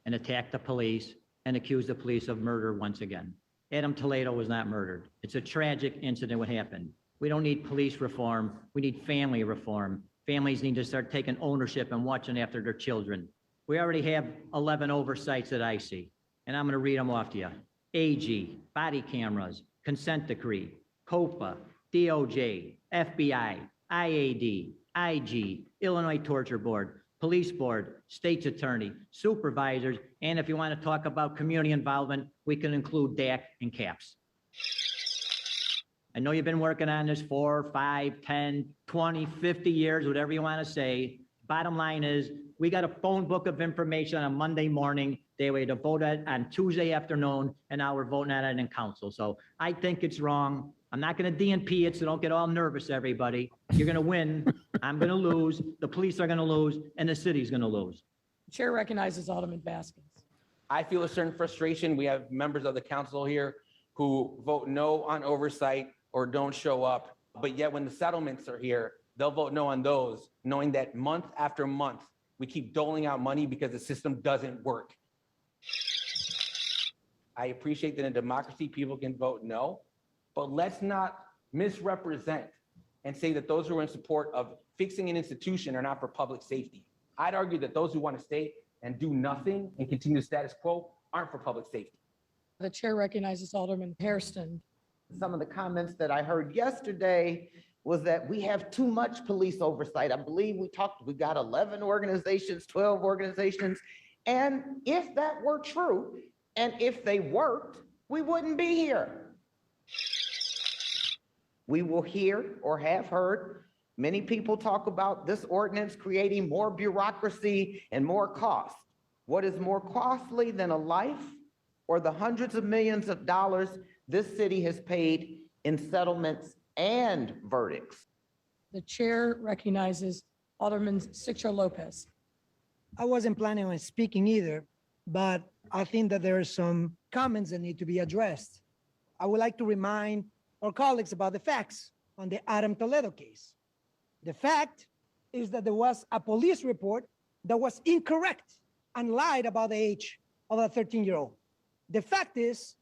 and attack the police and accuse the police of murder once again. Adam Toledo was not murdered. It's a tragic incident what happened. We don't need police reform. We need family reform. Families need to start taking ownership and watching after their children. We already have 11 oversights that I see, and I'm going to read them off to you. AG, body cameras, consent decree, COPA, DOJ, FBI, IAD, IG, Illinois Torture Board, Police Board, State's Attorney, supervisors, and if you want to talk about community involvement, we can include DAC and CAPS. I know you've been working on this 4, 5, 10, 20, 50 years, whatever you want to say. Bottom line is, we got a phone book of information on Monday morning. They were to vote on Tuesday afternoon, and now we're voting on it in council. So I think it's wrong. I'm not going to DNP it, so don't get all nervous, everybody. You're going to win. I'm going to lose. The police are going to lose, and the city's going to lose. Chair recognizes Alderman Baskins. I feel a certain frustration. We have members of the council here who vote no on oversight or don't show up. But yet when the settlements are here, they'll vote no on those, knowing that month after month, we keep doling out money because the system doesn't work. I appreciate that in democracy, people can vote no, but let's not misrepresent and say that those who are in support of fixing an institution are not for public safety. I'd argue that those who want to stay and do nothing and continue the status quo aren't for public safety. The chair recognizes Alderman Hairston. Some of the comments that I heard yesterday was that we have too much police oversight. I believe we got 11 organizations, 12 organizations. And if that were true, and if they worked, we wouldn't be here. We will hear or have heard many people talk about this ordinance creating more bureaucracy and more cost. What is more costly than a life or the hundreds of millions of dollars this city has paid in settlements and verdicts? The chair recognizes Alderman Sixto Lopez. I wasn't planning on speaking either, but I think that there are some comments that need to be addressed. I would like to remind our colleagues about the facts on the Adam Toledo case. The fact is that there was a police report that was incorrect and lied about the age of a 13-year-old. The fact is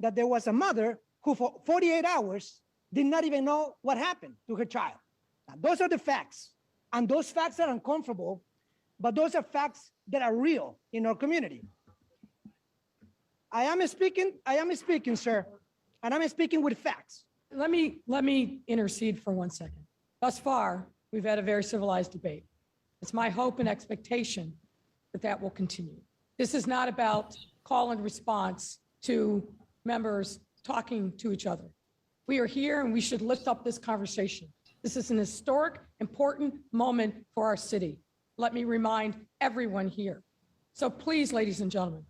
that there was a mother who for 48 hours did not even know what happened to her child. Now, those are the facts, and those facts are uncomfortable, but those are facts that are real in our community. I am speaking, sir, and I'm speaking with facts. Let me intercede for 1 second. Thus far, we've had a very civilized debate. It's my hope and expectation that that will continue. This is not about call and response to members talking to each other. We are here and we should lift up this conversation. This is an historic, important moment for our city. Let me remind everyone here. So please, ladies and gentlemen,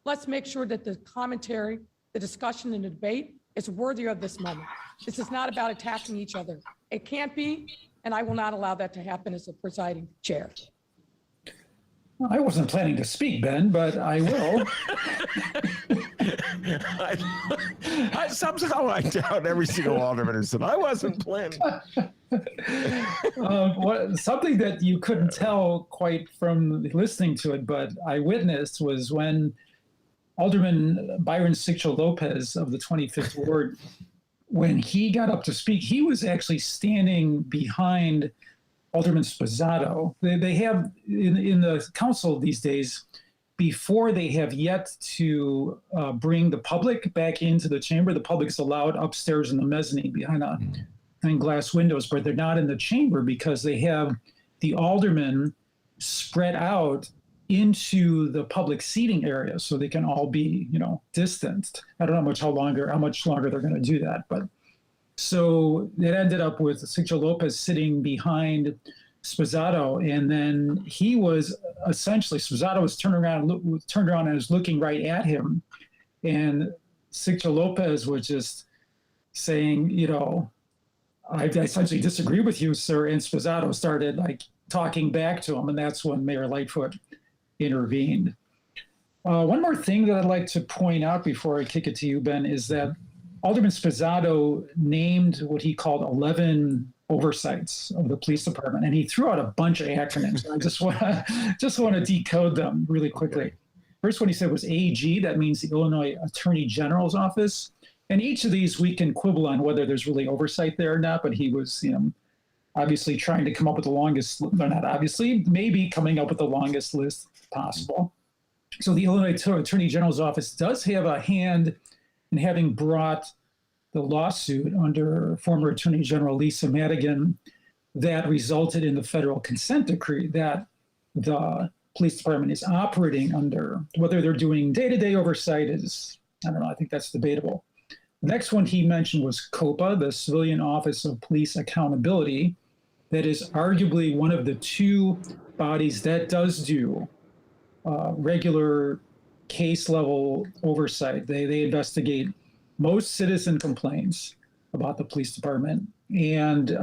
let's make sure that the commentary, the discussion and the debate is worthy of this moment. This is not about attacking each other. It can't be, and I will not allow that to happen as the presiding chair. I wasn't planning to speak, Ben, but I will. Somehow I doubt every single alderman who said, I wasn't planning. Something that you couldn't tell quite from listening to it, but I witnessed was when Alderman Byron Sixto Lopez of the 25th Ward, when he got up to speak, he was actually standing behind Alderman Sposato. They have in the council these days, before they have yet to bring the public back into the chamber, the public's allowed upstairs in the mezzanine behind glass windows, but they're not in the chamber because they have the aldermen spread out into the public seating area so they can all be, distanced. I don't know how much longer they're going to do that, but so it ended up with Sixto Lopez sitting behind Sposato, and then he was essentially, Sposato was turned around and was looking right at him, and Sixto Lopez was just saying, I essentially disagree with you, sir, and Sposato started talking back to him, and that's when Mayor Lightfoot intervened. One more thing that I'd like to point out before I kick it to you, Ben, is that Alderman Sposato named what he called 11 oversights of the police department, and he threw out a bunch of acronyms. I just want to decode them really quickly. First one he said was AG, that means the Illinois Attorney General's Office. And each of these we can quibble on whether there's really oversight there or not, but he was, obviously trying to come up with the longest, no, not obviously, maybe coming up with the longest list possible. So the Illinois Attorney General's Office does have a hand in having brought the lawsuit under former Attorney General Lisa Madigan that resulted in the federal consent decree that the police department is operating under. Whether they're doing day-to-day oversight is, I don't know, I think that's debatable. The next one he mentioned was COPA, the Civilian Office of Police Accountability, that is arguably one of the two bodies that does do regular case level oversight. They investigate most citizen complaints about the police department and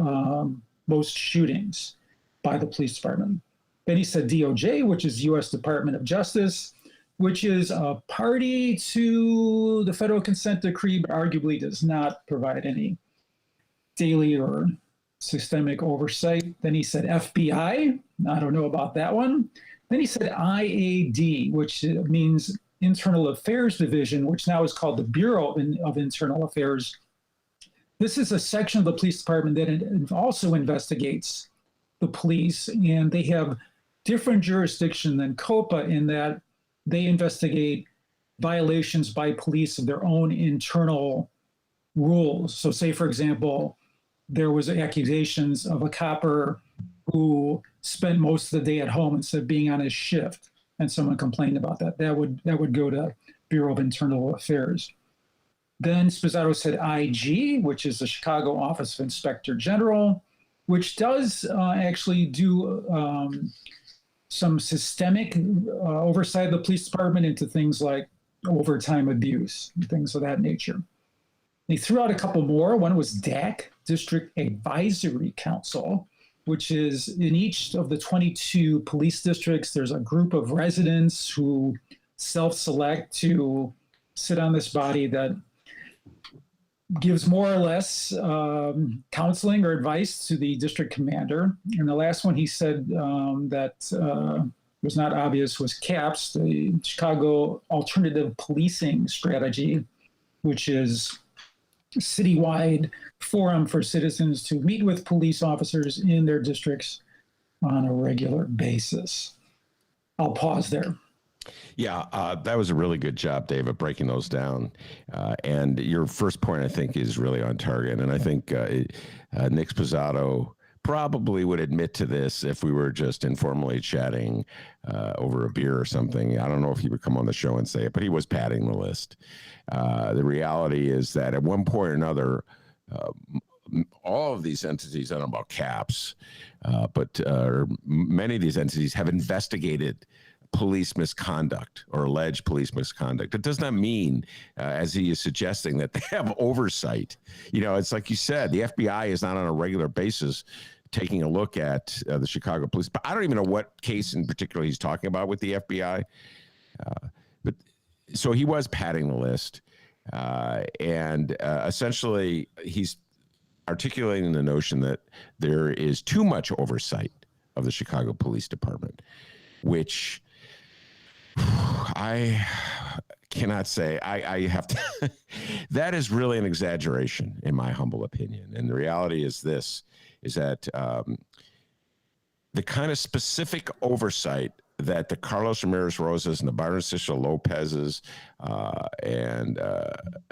most shootings by the police department. Then he said DOJ, which is U.S. Department of Justice, which is a party to the federal consent decree, but arguably does not provide any daily or systemic oversight. Then he said FBI. I don't know about that one. Then he said IAD, which means Internal Affairs Division, which now is called the Bureau of Internal Affairs. This is a section of the police department that also investigates the police, and they have different jurisdiction than COPA in that they investigate violations by police of their own internal rules. So say, for example, there was accusations of a copper who spent most of the day at home instead of being on his shift, and someone complained about that. That would go to Bureau of Internal Affairs. Then Sposato said IG, which is the Chicago Office of Inspector General, which does actually do some systemic oversight of the police department into things like overtime abuse and things of that nature. They threw out a couple more. One was DAC, District Advisory Council, which is in each of the 22 police districts, there's a group of residents who self-select to sit on this body that gives more or less counseling or advice to the district commander. And the last one he said that was not obvious was CAPS, the Chicago Alternative Policing Strategy, which is a citywide forum for citizens to meet with police officers in their districts on a regular basis. I'll pause there. Yeah, that was a really good job, Dave, at breaking those down. And your first point, I think, is really on target. And I think Nick Sposato probably would admit to this if we were just informally chatting over a beer or something. I don't know if he would come on the show and say it, but he was padding the list. The reality is that at one point or another, all of these entities, I don't know about CAPS, but many of these entities have investigated police misconduct or alleged police misconduct. It does not mean, as he is suggesting, that they have oversight. You know, it's like you said, the FBI is not on a regular basis taking a look at the Chicago police. But I don't even know what case in particular he's talking about with the FBI. But so he was padding the list. And essentially, he's articulating the notion that there is too much oversight of the Chicago Police Department, which I cannot say. I have to. That is really an exaggeration, in my humble opinion. And the reality is this, is that the kind of specific oversight that the Carlos Ramirez Rosas and the Byron Cicero Lopez's and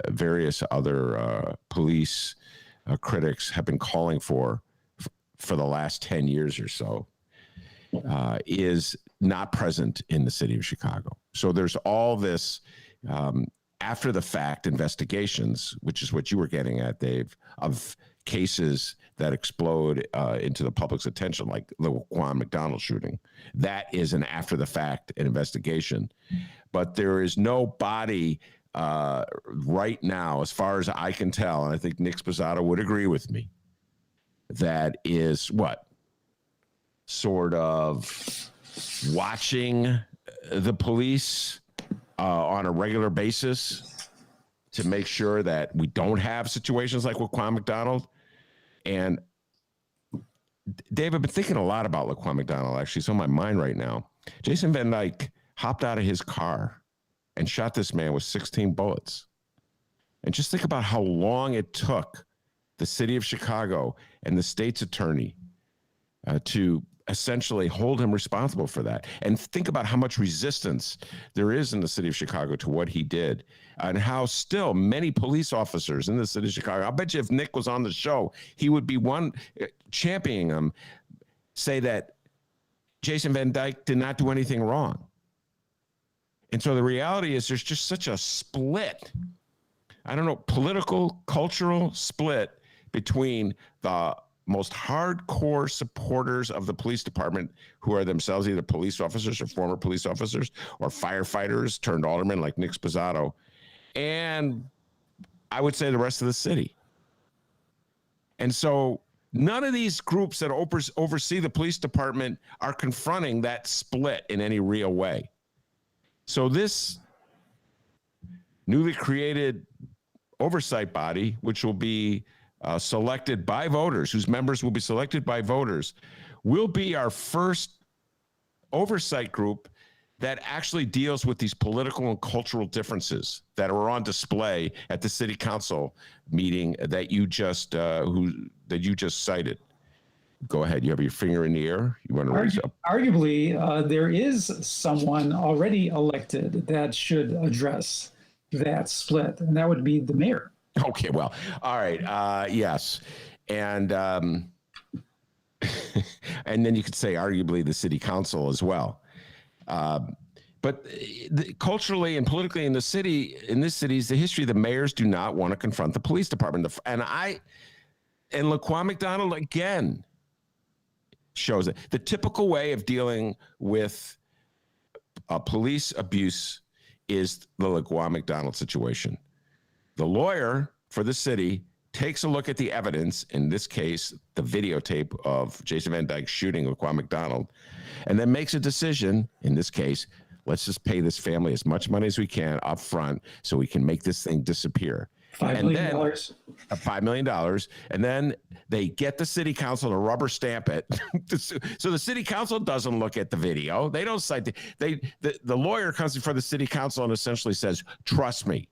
various other police critics have been calling for the last 10 years or so is not present in the city of Chicago. So there's all this after the fact investigations, which is what you were getting at, Dave, of cases that explode into the public's attention, like the Juan McDonald shooting. That is an after the fact investigation. But there is no body right now, as far as I can tell, and I think Nick Sposato would agree with me, that is what? Sort of watching the police on a regular basis to make sure that we don't have situations like Laquan McDonald. And Dave, I've been thinking a lot about Laquan McDonald. Actually, it's on my mind right now. Jason Van Dyke hopped out of his car and shot this man with 16 bullets. And just think about how long it took the city of Chicago and the state's attorney to essentially hold him responsible for that. And think about how much resistance there is in the city of Chicago to what he did, and how still many police officers in the city of Chicago, I bet you if Nick was on the show, he would be one championing him, say that Jason Van Dyke did not do anything wrong. And so the reality is there's just such a split, I don't know, political, cultural split between the most hardcore supporters of the police department, who are themselves either police officers or former police officers or firefighters turned aldermen like Nick Sposato, and I would say the rest of the city. And so none of these groups that oversee the police department are confronting that split in any real way. So this newly created oversight body, which will be selected by voters, whose members will be selected by voters, will be our first oversight group that actually deals with these political and cultural differences that are on display at the city council meeting that you just cited. Go ahead. You have your finger in the air. You want to raise up? Arguably, there is someone already elected that should address that split, and that would be the mayor. Okay, well, all right. Yes. And and then you could say arguably the city council as well. But culturally and politically in this city, the history, the mayors do not want to confront the police department. And Laquan McDonald again shows it. The typical way of dealing with police abuse is the Laquan McDonald situation. The lawyer for the city takes a look at the evidence, in this case, the videotape of Jason Van Dyke shooting Laquan McDonald, and then makes a decision, in this case, let's just pay this family as much money as we can up front so we can make this thing disappear. $5 million. $5 million. And then they get the city council to rubber stamp it. So the city council doesn't look at the video. They don't cite the lawyer comes before the city council and essentially says, trust me,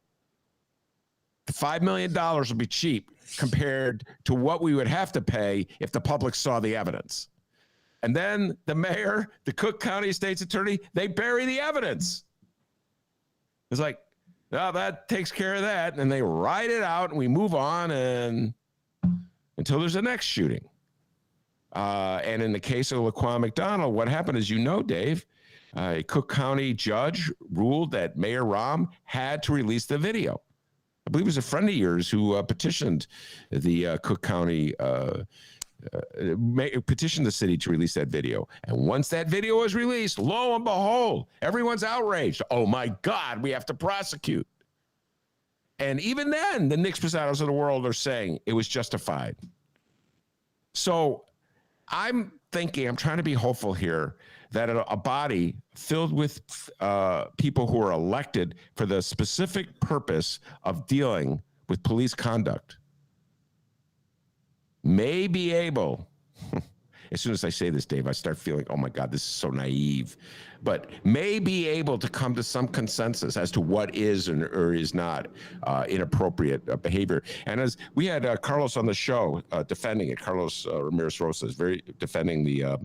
the $5 million will be cheap compared to what we would have to pay if the public saw the evidence. And then the mayor, the Cook County State's attorney, they bury the evidence. It's like, no, that takes care of that. And they ride it out and we move on and until there's the next shooting. And in the case of Laquan McDonald, what happened is, Dave, a Cook County judge ruled that Mayor Rahm had to release the video. I believe it was a friend of yours who petitioned the Cook County, petitioned the city to release that video. And once that video was released, lo and behold, everyone's outraged. Oh my God, we have to prosecute. And even then, the Nick Sposatos of the world are saying it was justified. So I'm trying to be hopeful here that a body filled with people who are elected for the specific purpose of dealing with police conduct may be able, as soon as I say this, Dave, I start feeling, oh my God, this is so naive, but may be able to come to some consensus as to what is or is not inappropriate behavior. And as we had Carlos on the show defending it, Carlos Ramirez Rosas, very defending the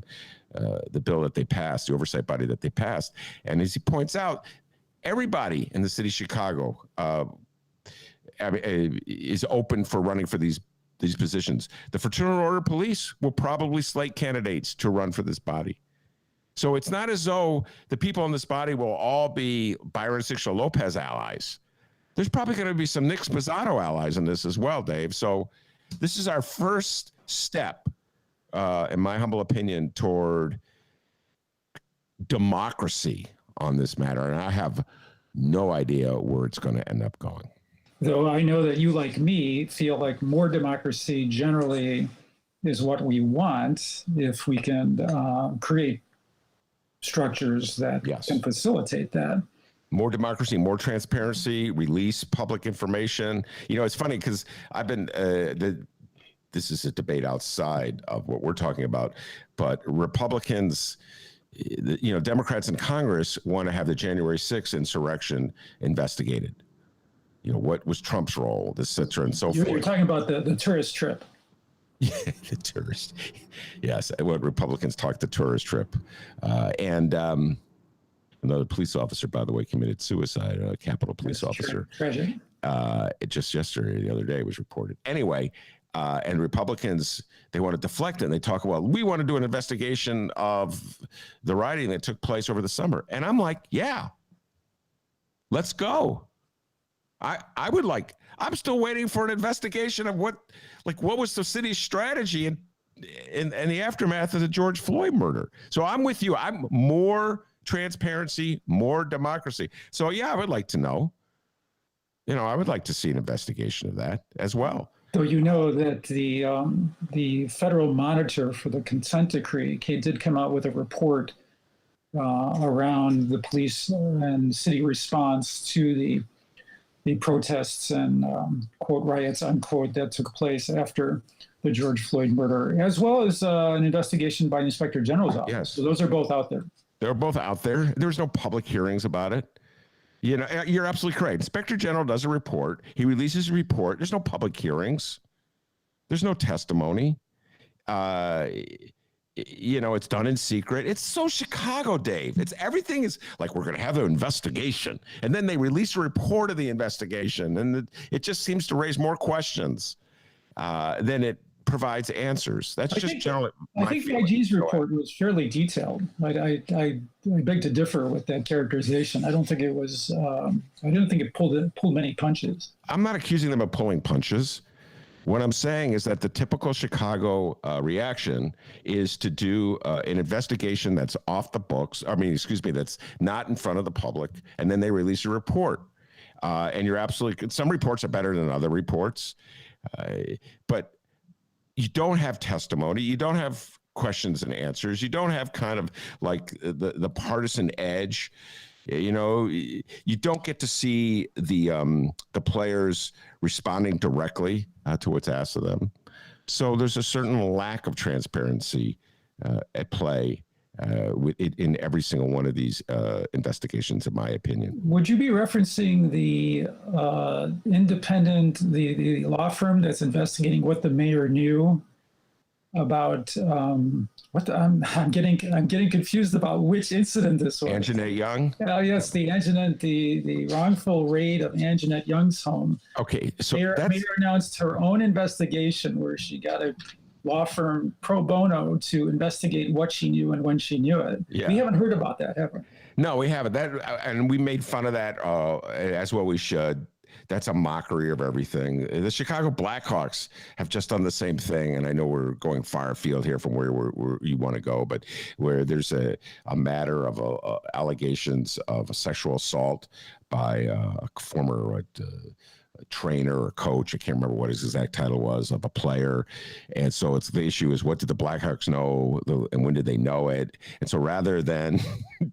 bill that they passed, the oversight body that they passed. And as he points out, everybody in the city of Chicago is open for running for these positions. The Fraternal Order Police will probably slate candidates to run for this body. So it's not as though the people in this body will all be Byron Sixto Lopez allies. There's probably going to be some Nick Sposato allies in this as well, Dave. So this is our first step, in my humble opinion, toward democracy on this matter. And I have no idea where it's going to end up going. Though I know that you, like me, feel like more democracy generally is what we want if we can create structures that can facilitate that. More democracy, more transparency, release public information. It's funny because I've been, this is a debate outside of what we're talking about, but Republicans, Democrats in Congress want to have the January 6th insurrection investigated. What was Trump's role, et cetera, and so forth. You're talking about the tourist trip. Yeah, the tourist. Yes, what Republicans talk the tourist trip. And another police officer, by the way, committed suicide, a Capitol police officer. Tragic. Just yesterday, the other day, was reported. Anyway, and Republicans, they want to deflect it. And they talk about, we want to do an investigation of the rioting that took place over the summer. And I'm like, yeah, let's go. I would I'm still waiting for an investigation of what was the city's strategy in in the aftermath of the George Floyd murder. So I'm with you. I'm more transparency, more democracy. So yeah, I would like to know. I would like to see an investigation of that as well. Though you know that the federal monitor for the consent decree did come out with a report around the police and city response to the protests and quote riots unquote that took place after the George Floyd murder, as well as an investigation by the Inspector General's office. Yes. So those are both out there. They're both out there. There's no public hearings about it. You're absolutely correct. Inspector General does a report. He releases a report. There's no public hearings. There's no testimony. It's done in secret. It's so Chicago, Dave. Everything is like, we're going to have an investigation. And then they release a report of the investigation. And it just seems to raise more questions than it provides answers. That's generally I think the IG's report was fairly detailed. I beg to differ with that characterization. I don't think it was. I didn't think it pulled many punches. I'm not accusing them of pulling punches. What I'm saying is that the typical Chicago reaction is to do an investigation that's off the books. That's not in front of the public, and then they release a report. And you're absolutely. Some reports are better than other reports, but you don't have testimony. You don't have questions and answers. You don't have kind of like the partisan edge. You don't get to see the players responding directly to what's asked of them. So there's a certain lack of transparency at play in every single one of these investigations, in my opinion. Would you be referencing the the law firm that's investigating what the mayor knew about I'm getting confused about which incident this was. Anjanette Young? Yes, the Anjanette, the wrongful raid of Anjanette Young's home. Okay, so Mayor announced her own investigation where she got a law firm pro bono to investigate what she knew and when she knew it. Yeah. We haven't heard about that, have we? No, we haven't. And we made fun of that as well we should. That's a mockery of everything. The Chicago Blackhawks have just done the same thing, and I know we're going far afield here from where you want to go, but where there's a matter of allegations of a sexual assault by a former trainer or coach, I can't remember what his exact title was, of a player. And so the issue is, what did the Blackhawks know and when did they know it? And so rather than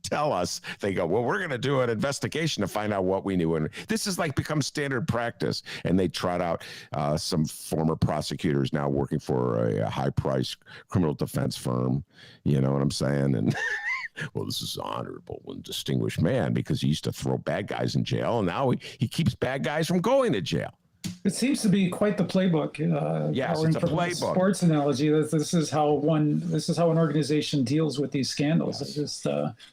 tell us, they go, well, we're going to do an investigation to find out what we knew. And this is like become standard practice. And they trot out some former prosecutors now working for a high-priced criminal defense firm. You know what I'm saying? And well, this is an honorable and distinguished man because he used to throw bad guys in jail, and now he keeps bad guys from going to jail. It seems to be quite the playbook. Yes, it's a playbook. Sports analogy. This is how an organization deals with these scandals. Yes. It's just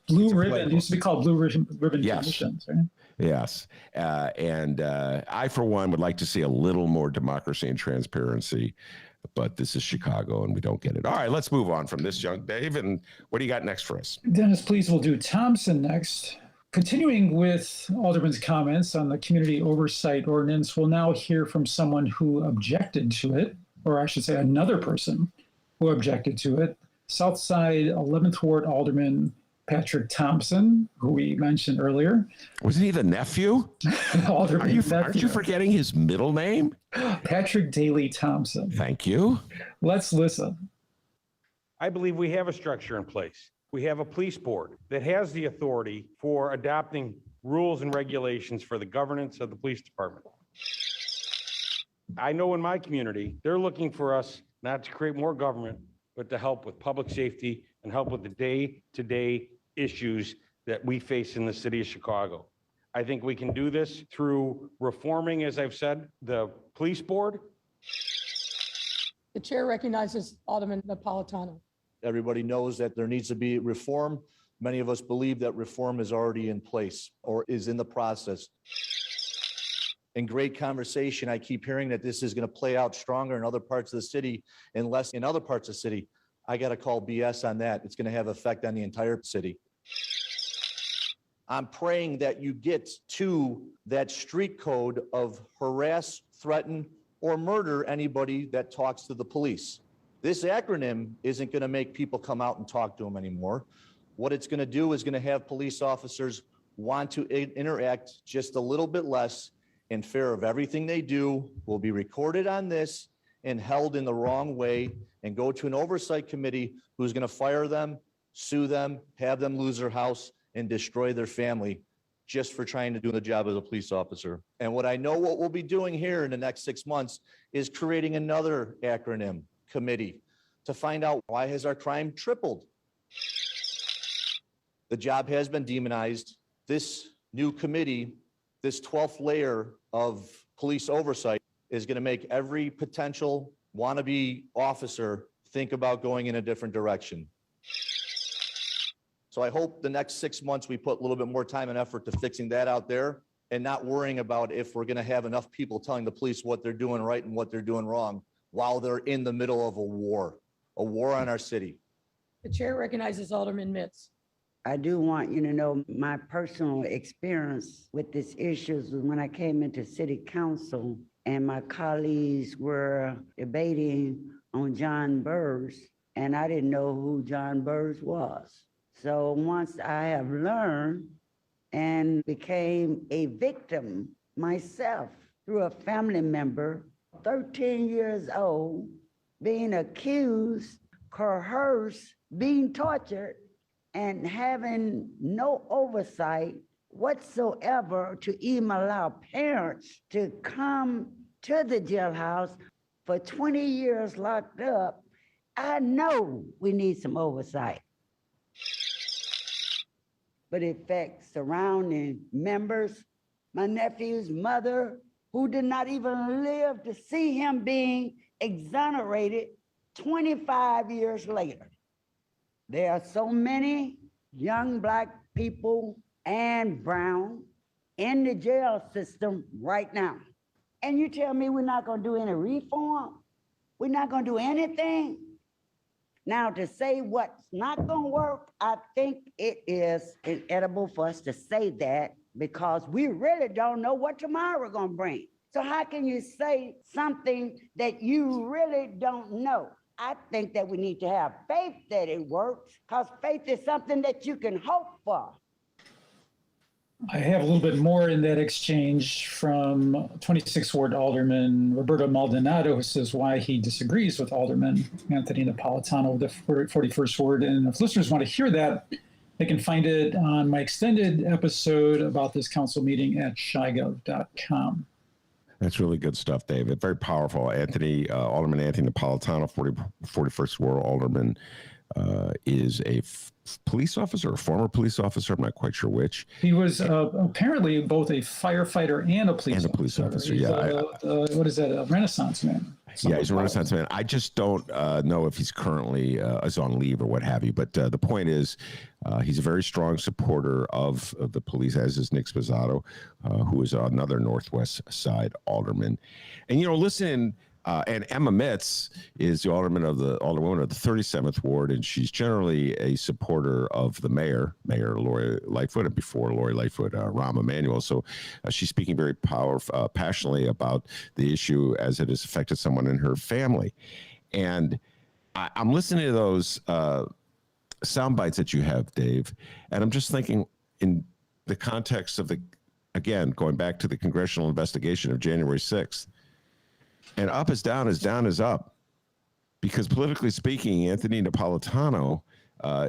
blue ribbon. It used to be called blue ribbon yes. conditions, right? Yes, and I, for one, would like to see a little more democracy and transparency. But this is Chicago, and we don't get it. All right, let's move on from this, young Dave. And what do you got next for us? Dennis, please, we'll do Thompson next. Continuing with Alderman's comments on the community oversight ordinance, we'll now hear from someone who objected to it, or I should say another person who objected to it. Southside 11th Ward Alderman Patrick Thompson, who we mentioned earlier. Wasn't he the nephew? Alderman aren't you forgetting his middle name? Patrick Daley Thompson. Thank you. Let's listen. I believe we have a structure in place. We have a police board that has the authority for adopting rules and regulations for the governance of the police department. I know in my community, they're looking for us not to create more government, but to help with public safety and help with the day-to-day issues that we face in the city of Chicago. I think we can do this through reforming, as I've said, the police board. The chair recognizes Alderman Napolitano. Everybody knows that there needs to be reform. Many of us believe that reform is already in place or is in the process. In great conversation, I keep hearing that this is going to play out stronger in other parts of the city and less in other parts of the city. I got to call BS on that. It's going to have effect on the entire city. I'm praying that you get to that street code of harass, threaten, or murder anybody that talks to the police. This acronym isn't going to make people come out and talk to them anymore. What it's going to do is going to have police officers want to interact just a little bit less, in fear of everything they do will be recorded on this and held in the wrong way and go to an oversight committee who's going to fire them, sue them, have them lose their house, and destroy their family just for trying to do the job as a police officer. And what I know what we'll be doing here in the next 6 months is creating another acronym committee to find out why has our crime tripled. The job has been demonized. This new committee, this 12th layer of police oversight, is going to make every potential wannabe officer think about going in a different direction. So I hope the next 6 months we put a little bit more time and effort to fixing that out there and not worrying about if we're going to have enough people telling the police what they're doing right and what they're doing wrong while they're in the middle of a war on our city. The chair recognizes Alderman Mitz. I do want you to know my personal experience with this issue was when I came into city council and my colleagues were debating on John Burrs, and I didn't know who John Burrs was. So once I have learned and became a victim myself through a family member, 13 years old, being accused, coerced, being tortured, and having no oversight whatsoever to even allow parents to come to the jailhouse for 20 years locked up, I know we need some oversight. But it affects surrounding members, my nephew's mother, who did not even live to see him being exonerated 25 years later. There are so many young Black people and brown in the jail system right now. And you tell me we're not gonna do any reform? We're not gonna do anything? Now, to say what's not gonna work, I think it is inedible for us to say that because we really don't know what tomorrow gonna bring. So how can you say something that you really don't know? I think that we need to have faith that it works, because faith is something that you can hope for. I have a little bit more in that exchange from 26th Ward Alderman Roberto Maldonado, who says why he disagrees with Alderman Anthony Napolitano of the 41st Ward. And if listeners want to hear that, they can find it on my extended episode about this council meeting at shygov.com. That's really good stuff, David. Very powerful. Alderman Anthony Napolitano, 41st Ward Alderman, is a police officer, a former police officer. I'm not quite sure which. He was apparently both a firefighter and a police officer. He's what is that? A Renaissance man. Yeah, he's a Renaissance man. I just don't know if he's currently is on leave or what have you. But the point is, he's a very strong supporter of the police, as is Nick Spozzato, who is another Northwest Side alderman. And, listen, and Emma Mitz is the alderwoman of the 37th Ward, and she's generally a supporter of the Mayor Lori Lightfoot, and before Lori Lightfoot, Rahm Emanuel. So she's speaking very passionately about the issue as it has affected someone in her family. And I'm listening to those sound bites that you have, Dave, and I'm just thinking in the context of again, going back to the congressional investigation of January 6th, and up is down is up, because politically speaking, Anthony Napolitano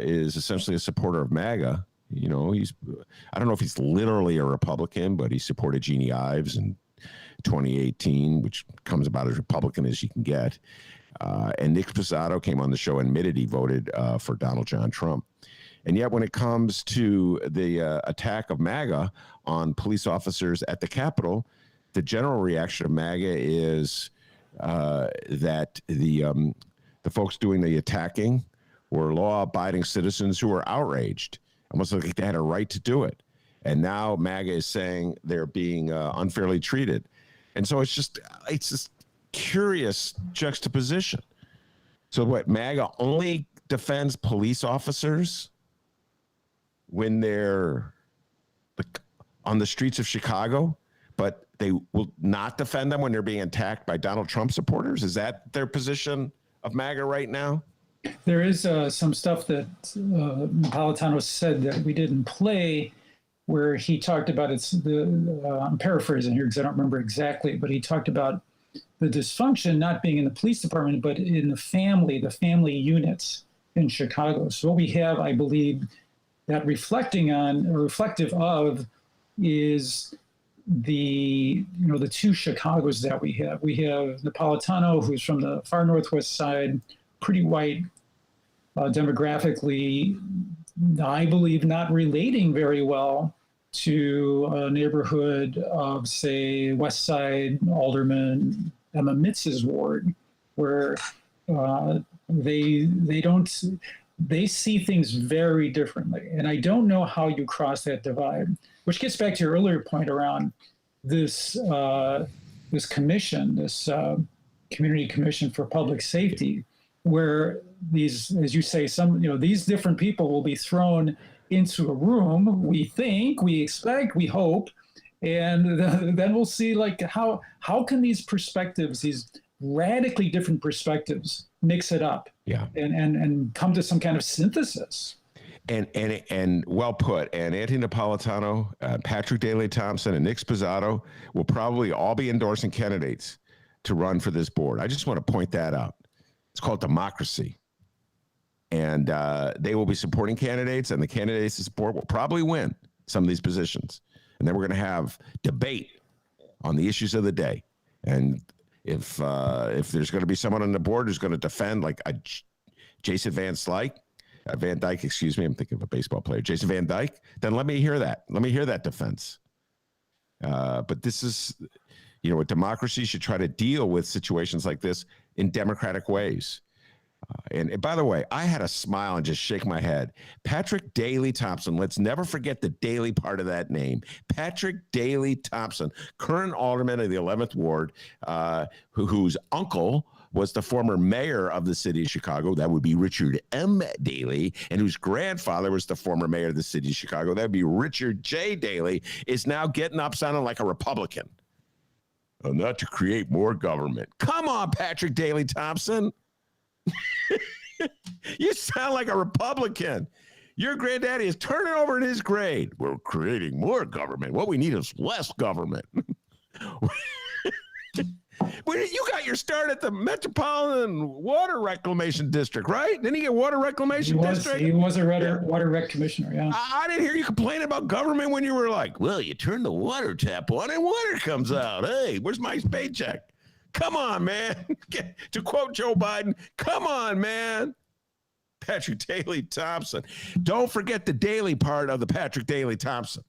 is essentially a supporter of MAGA. I don't know if he's literally a Republican, but he supported Jeannie Ives in 2018, which comes about as Republican as you can get. And Nick Spozzato came on the show and admitted he voted for Donald John Trump. And yet when it comes to the attack of MAGA on police officers at the Capitol, the general reaction of MAGA is that the folks doing the attacking were law-abiding citizens who were outraged, almost like they had a right to do it. And now MAGA is saying they're being unfairly treated. And so it's just curious juxtaposition. So what, MAGA only defends police officers when they're on the streets of Chicago, but they will not defend them when they're being attacked by Donald Trump supporters? Is that their position of MAGA right now? There is some stuff that Napolitano said that we didn't play, where he talked about I'm paraphrasing here because I don't remember exactly, but he talked about the dysfunction not being in the police department, but in the family units in Chicago. So what we have, I believe, that reflective of is the two Chicagos that we have. We have Napolitano, who's from the far northwest side, pretty white, demographically, I believe, not relating very well to a neighborhood of, say, West Side Alderman Emma Mitz's ward, where they see things very differently. And I don't know how you cross that divide, which gets back to your earlier point around this commission, this community commission for public safety, where these, as you say, these different people will be thrown into a room, we think, we expect, we hope, and then we'll see how can these perspectives, these radically different perspectives, mix it up, and come to some kind of synthesis. And well put. And Anthony Napolitano, Patrick Daley Thompson, and Nick Spizzato will probably all be endorsing candidates to run for this board. I just want to point that out. It's called democracy. And they will be supporting candidates, and the candidates to support will probably win some of these positions. And then we're going to have debate on the issues of the day. And if there's going to be someone on the board who's going to defend, like a Jason Van Dyke, excuse me, I'm thinking of a baseball player, Jason Van Dyke, then let me hear that. Let me hear that defense. But this is, a democracy should try to deal with situations like this in democratic ways. And by the way, I had to smile and just shake my head. Patrick Daley Thompson, let's never forget the Daley part of that name. Patrick Daley Thompson, current alderman of the 11th Ward, whose uncle was the former mayor of the city of Chicago. That would be Richard M. Daley, and whose grandfather was the former mayor of the city of Chicago. That would be Richard J. Daley, is now getting up sounding like a Republican. Not to create more government. Come on, Patrick Daley Thompson. You sound like a Republican. Your granddaddy is turning over in his grave. We're creating more government. What we need is less government. You got your start at the Metropolitan Water Reclamation District, right? Didn't you get Water Reclamation District? He was a water rec commissioner, yeah. I didn't hear you complaining about government when you were like, well, you turn the water tap on and water comes out. Hey, where's my paycheck? Come on, man. To quote Joe Biden, come on, man. Patrick Daley Thompson. Don't forget the Daley part of the Patrick Daley Thompson.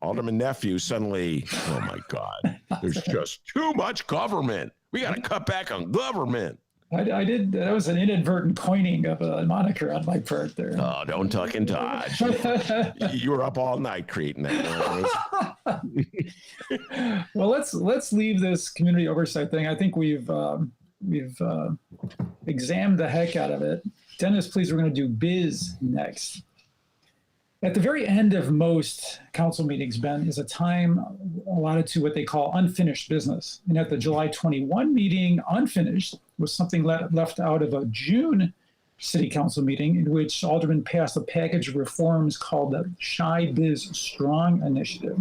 Alderman Nephew suddenly, oh my God, there's just too much government. We got to cut back on government. I did. That was an inadvertent coining of a moniker on my part there. Oh, don't tuck and dodge. You were up all night creating that. Well, let's leave this community oversight thing. I think we've examined the heck out of it. Dennis, please, we're going to do biz next. At the very end of most council meetings, Ben, is a time allotted to what they call unfinished business. And at the July 21 meeting, unfinished was something left out of a June city council meeting in which aldermen passed a package of reforms called the Shy Biz Strong Initiative.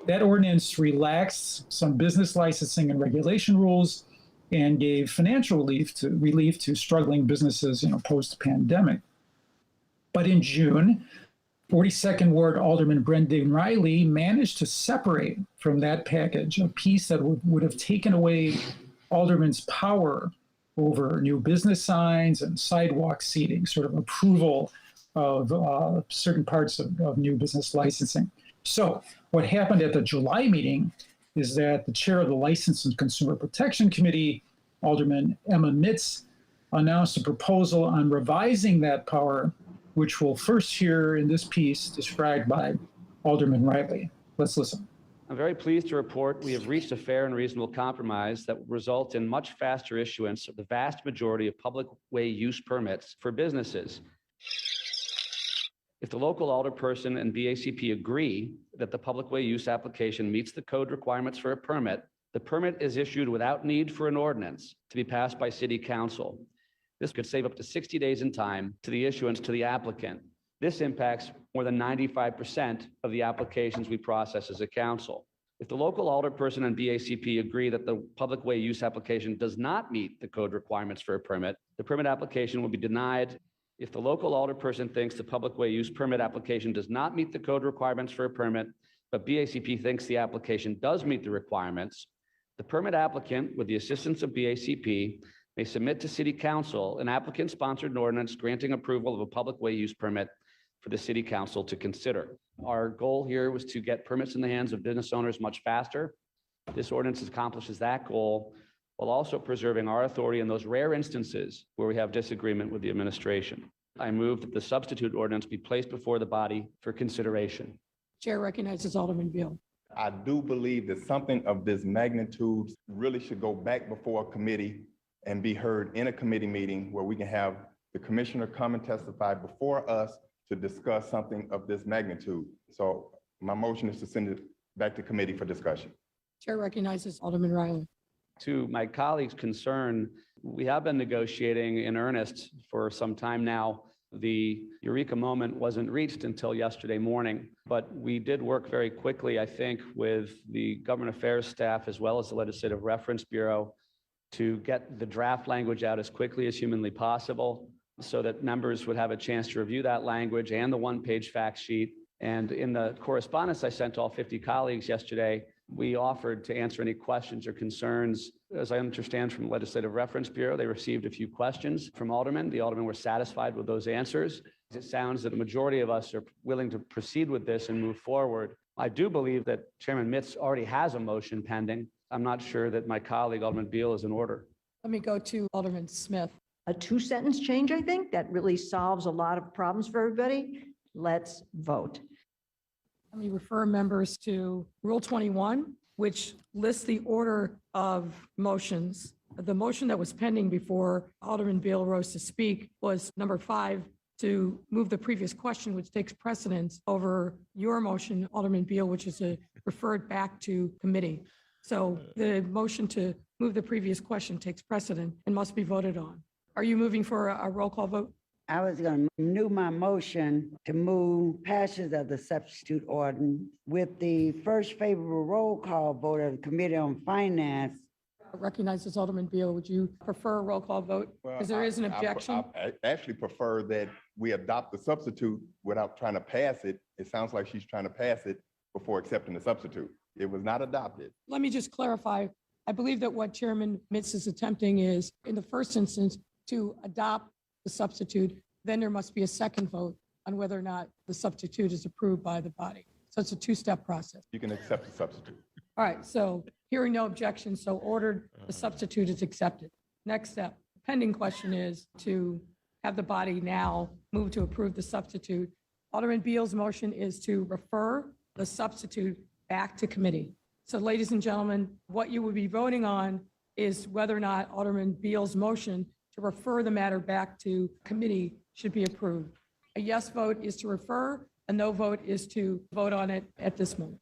That ordinance relaxed some business licensing and regulation rules and gave financial relief to struggling businesses, post-pandemic. But in June, 42nd Ward Alderman Brendan Riley managed to separate from that package a piece that would have taken away aldermen's power over new business signs and sidewalk seating, sort of approval of certain parts of new business licensing. So what happened at the July meeting is that the chair of the License and Consumer Protection Committee, Alderman Emma Mitz, announced a proposal on revising that power, which we'll first hear in this piece described by Alderman Riley. Let's listen. I'm very pleased to report we have reached a fair and reasonable compromise that will result in much faster issuance of the vast majority of public way use permits for businesses. If the local alderperson and BACP agree that the public way use application meets the code requirements for a permit, The permit is issued without need for an ordinance to be passed by City Council. This could save up to 60 days in time to the issuance to the applicant. This impacts more than 95% of the applications we process as a council. If the local alderperson and BACP agree that the public way use application does not meet the code requirements for a permit, the permit application will be denied. If the local alderperson thinks the public way use permit application does not meet the code requirements for a permit, but BACP thinks the application does meet the requirements, the permit applicant, with the assistance of BACP, may submit to City Council an applicant-sponsored ordinance granting approval of a public way use permit for the City Council to consider. Our goal here was to get permits in the hands of business owners much faster. This ordinance accomplishes that goal while also preserving our authority in those rare instances where we have disagreement with the administration. I move that the substitute ordinance be placed before the body for consideration. Chair recognizes Alderman Beal. I do believe that something of this magnitude really should go back before a committee and be heard in a committee meeting where we can have the commissioner come and testify before us to discuss something of this magnitude. So my motion is to send it back to committee for discussion. Chair recognizes Alderman Riley. To my colleague's concern, we have been negotiating in earnest for some time now. The eureka moment wasn't reached until yesterday morning, but we did work very quickly, I think, with the government affairs staff as well as the Legislative Reference Bureau to get the draft language out as quickly as humanly possible so that members would have a chance to review that language and the one-page fact sheet. And in the correspondence I sent to all 50 colleagues yesterday, we offered to answer any questions or concerns. As I understand from the Legislative Reference Bureau, they received a few questions from aldermen. The aldermen were satisfied with those answers. It sounds that a majority of us are willing to proceed with this and move forward. I do believe that Chairman Mitz already has a motion pending. I'm not sure that my colleague, Alderman Beal, is in order. Let me go to Alderman Smith. A two-sentence change, I think, that really solves a lot of problems for everybody. Let's vote. Let me refer members to Rule 21, which lists the order of motions. The motion that was pending before Alderman Beal rose to speak was number 5, to move the previous question, which takes precedence over your motion, Alderman Beal, which is referred back to committee. So the motion to move the previous question takes precedent and must be voted on. Are you moving for a roll call vote? I was going to renew my motion to move passage of the substitute ordinance with the first favorable roll call vote of the Committee on Finance. Recognizes Alderman Beal. Would you prefer a roll call vote? Because there is an objection. I actually prefer that we adopt the substitute without trying to pass it. It sounds like she's trying to pass it before accepting the substitute. It was not adopted. Let me just clarify. I believe that what Chairman Mitz is attempting is, in the first instance, to adopt the substitute, then there must be a second vote on whether or not the substitute is approved by the body. So it's a two-step process. You can accept the substitute. All right, so hearing no objection, so ordered, the substitute is accepted. Next step, pending question is to have the body now move to approve the substitute. Alderman Beal's motion is to refer the substitute back to committee. So ladies and gentlemen, what you will be voting on is whether or not Alderman Beal's motion to refer the matter back to committee should be approved. A yes vote is to refer, a no vote is to vote on it at this moment.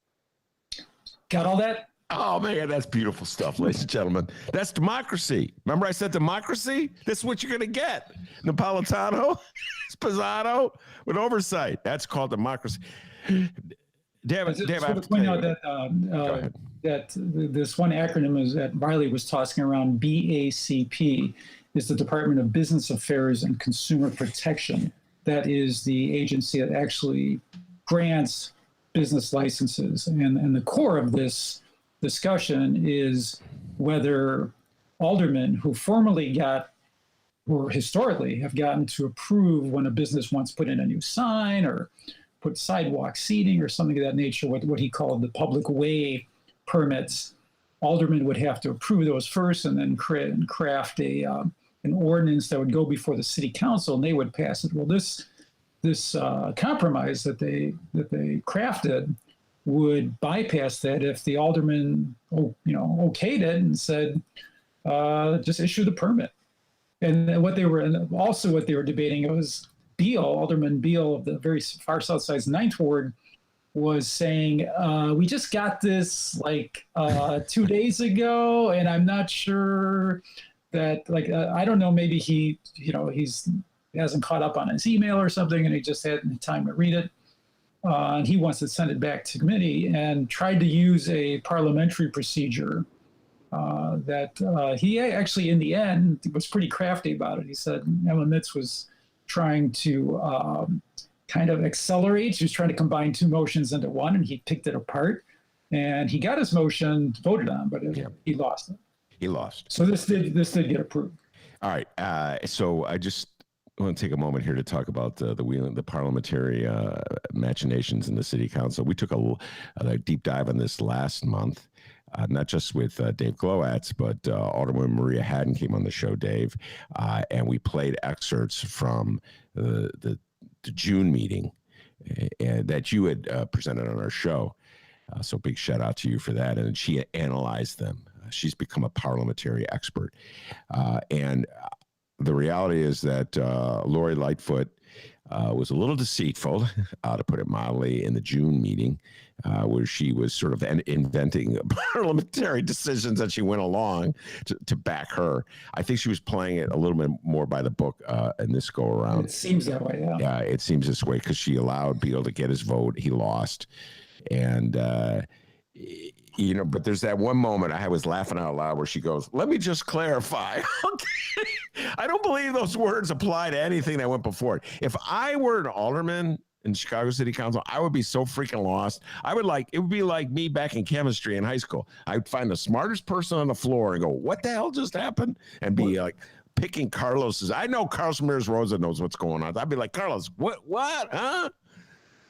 Got all that? Oh, man, that's beautiful stuff, ladies and gentlemen. That's democracy. Remember I said democracy? This is what you're going to get. Napolitano, Spazzato, with oversight. That's called democracy. Damn I it, just damn want it. to point out that this one acronym is that Riley was tossing around, BACP, is the Department of Business Affairs and Consumer Protection. That is the agency that actually grants business licenses. And the core of this discussion is whether aldermen who formerly got, or historically have gotten to approve when a business wants to put in a new sign or put sidewalk seating or something of that nature, what he called the public way permits, aldermen would have to approve those first and then craft an ordinance that would go before the city council and they would pass it. Well, this compromise that they crafted would bypass that if the alderman, okayed it and said, just issue the permit. And what they were debating, it was Beal, Alderman Beal of the very far south side's 9th Ward, was saying, we just got this like 2 days ago, and I'm not sure that I don't know, maybe he hasn't caught up on his email or something, and he just hadn't time to read it. And he wants to send it back to committee, and tried to use a parliamentary procedure that he actually, in the end, was pretty crafty about it. He said Ellen Mitz was trying to kind of accelerate. She was trying to combine two motions into one, and he picked it apart. And he got his motion voted on, but he lost it. He lost. So this did get approved. All right. So I just want to take a moment here to talk about the parliamentary machinations in the city council. We took a deep dive on this last month, not just with Dave Glowacz, but Alderman Maria Haddon came on the show, Dave, and we played excerpts from the June meeting and that you had presented on our show. So big shout out to you for that. And she analyzed them. She's become a parliamentary expert. And the reality is that Lori Lightfoot was a little deceitful, to put it mildly, in the June meeting, where she was sort of inventing parliamentary decisions as she went along to back her. I think she was playing it a little bit more by the book in this go around. It seems that way, yeah. Yeah, it seems this way because she allowed Beal to get his vote. He lost. And, but there's that one moment I was laughing out loud where she goes, "Let me just clarify." I don't believe those words apply to anything that went before it. If I were an alderman in Chicago City Council, I would be so freaking lost. It would be like me back in chemistry in high school. I'd find the smartest person on the floor and go, "What the hell just happened?" And be like picking Carlos's. I know Carlos Ramirez Rosa knows what's going on. I'd be like, "Carlos, what, huh?"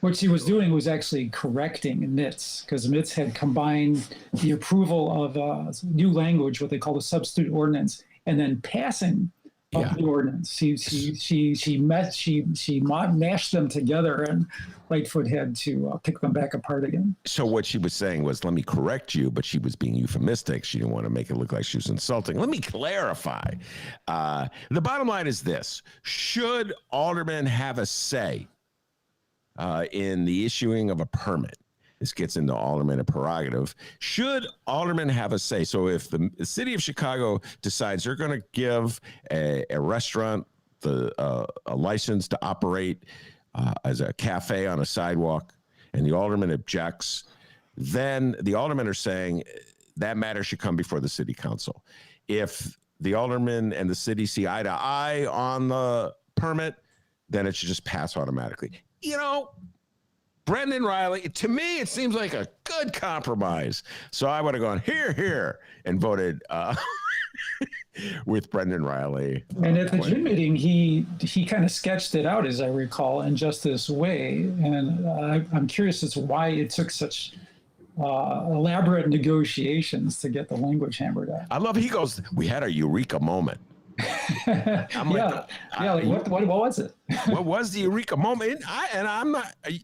What she was doing was actually correcting Mitz, because Mitz had combined the approval of new language, what they call the substitute ordinance, and then passing of the ordinance. She mashed them together, and Lightfoot had to pick them back apart again. So what she was saying was, "Let me correct you," but she was being euphemistic. She didn't want to make it look like she was insulting. Let me clarify. The bottom line is this: should aldermen have a say in the issuing of a permit? This gets into alderman prerogative. Should aldermen have a say? So if the city of Chicago decides they're going to give a restaurant a license to operate as a cafe on a sidewalk, and the alderman objects, then the aldermen are saying that matter should come before the city council. If the aldermen and the city see eye to eye on the permit, then it should just pass automatically. Brendan Riley, to me, it seems like a good compromise. So I would have gone here, and voted with Brendan Riley. And at the June meeting, he kind of sketched it out, as I recall, in just this way. And I'm curious as to why it took such elaborate negotiations to get the language hammered out. I love, he goes, "We had a eureka moment." What was it? What was the eureka moment?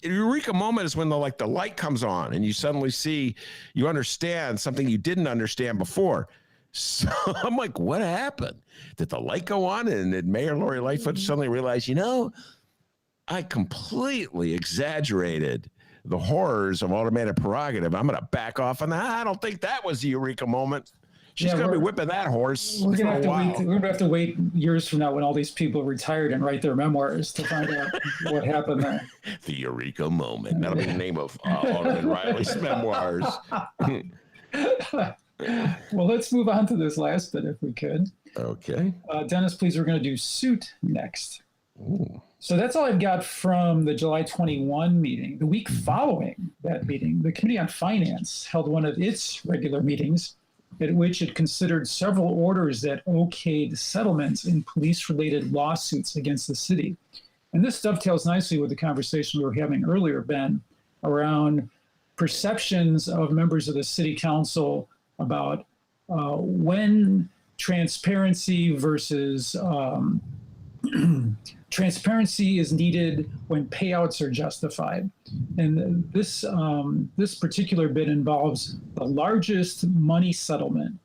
Eureka moment is when the light comes on and you suddenly you understand something you didn't understand before. So I'm like, what happened? Did the light go on and did Mayor Lori Lightfoot suddenly realize, I completely exaggerated the horrors of automated prerogative. I'm going to back off on that. I don't think that was the eureka moment. She's going to be whipping that horse We're for a while. going to have to wait years from now when all these people retired and write their memoirs to find out what happened there. The eureka moment. That'll be the name of Alderman Riley's memoirs. Well, let's move on to this last bit if we could. Okay. Dennis, please, we're going to do suit next. Ooh. So that's all I've got from the July 21 meeting. The week following that meeting, the Committee on Finance held one of its regular meetings at which it considered several orders that okayed settlements in police-related lawsuits against the city. And this dovetails nicely with the conversation we were having earlier, Ben, around perceptions of members of the city council about when transparency versus transparency is needed when payouts are justified. And this particular bit involves the largest money settlement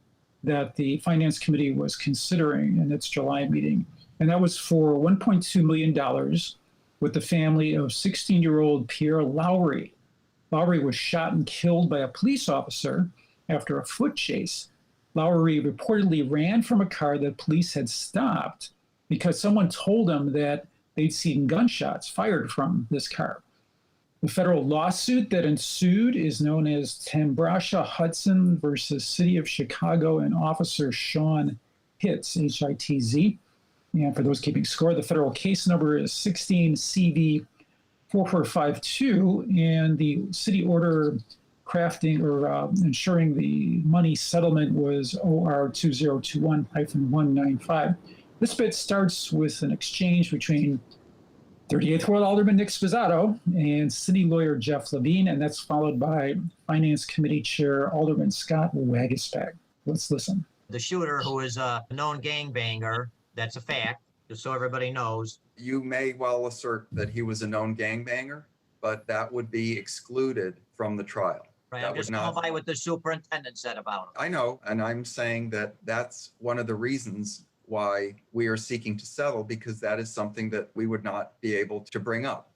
that the Finance Committee was considering in its July meeting. And that was for $1.2 million with the family of 16-year-old Pierre Lowry, Lowry was shot and killed by a police officer after a foot chase. Lowry reportedly ran from a car that police had stopped because someone told him that they'd seen gunshots fired from this car. The federal lawsuit that ensued is known as Tambrasha Hudson versus City of Chicago and Officer Sean Hitz, H-I-T-Z. And for those keeping score, the federal case number is 16 CV 4452, and the city order crafting or ensuring the money settlement was OR 2021-195. This bit starts with an exchange between 38th Ward Alderman Nick Spizzato and city lawyer Jeff Levine, and that's followed by Finance Committee Chair Alderman Scott Wagisbag. Let's listen. The shooter, who is a known gangbanger, that's a fact, just so everybody knows. You may well assert that he was a known gangbanger, but that would be excluded from the trial. Right, That I'm just would not- going by what the superintendent said about him. I know, and I'm saying that that's one of the reasons why we are seeking to settle, because that is something that we would not be able to bring up.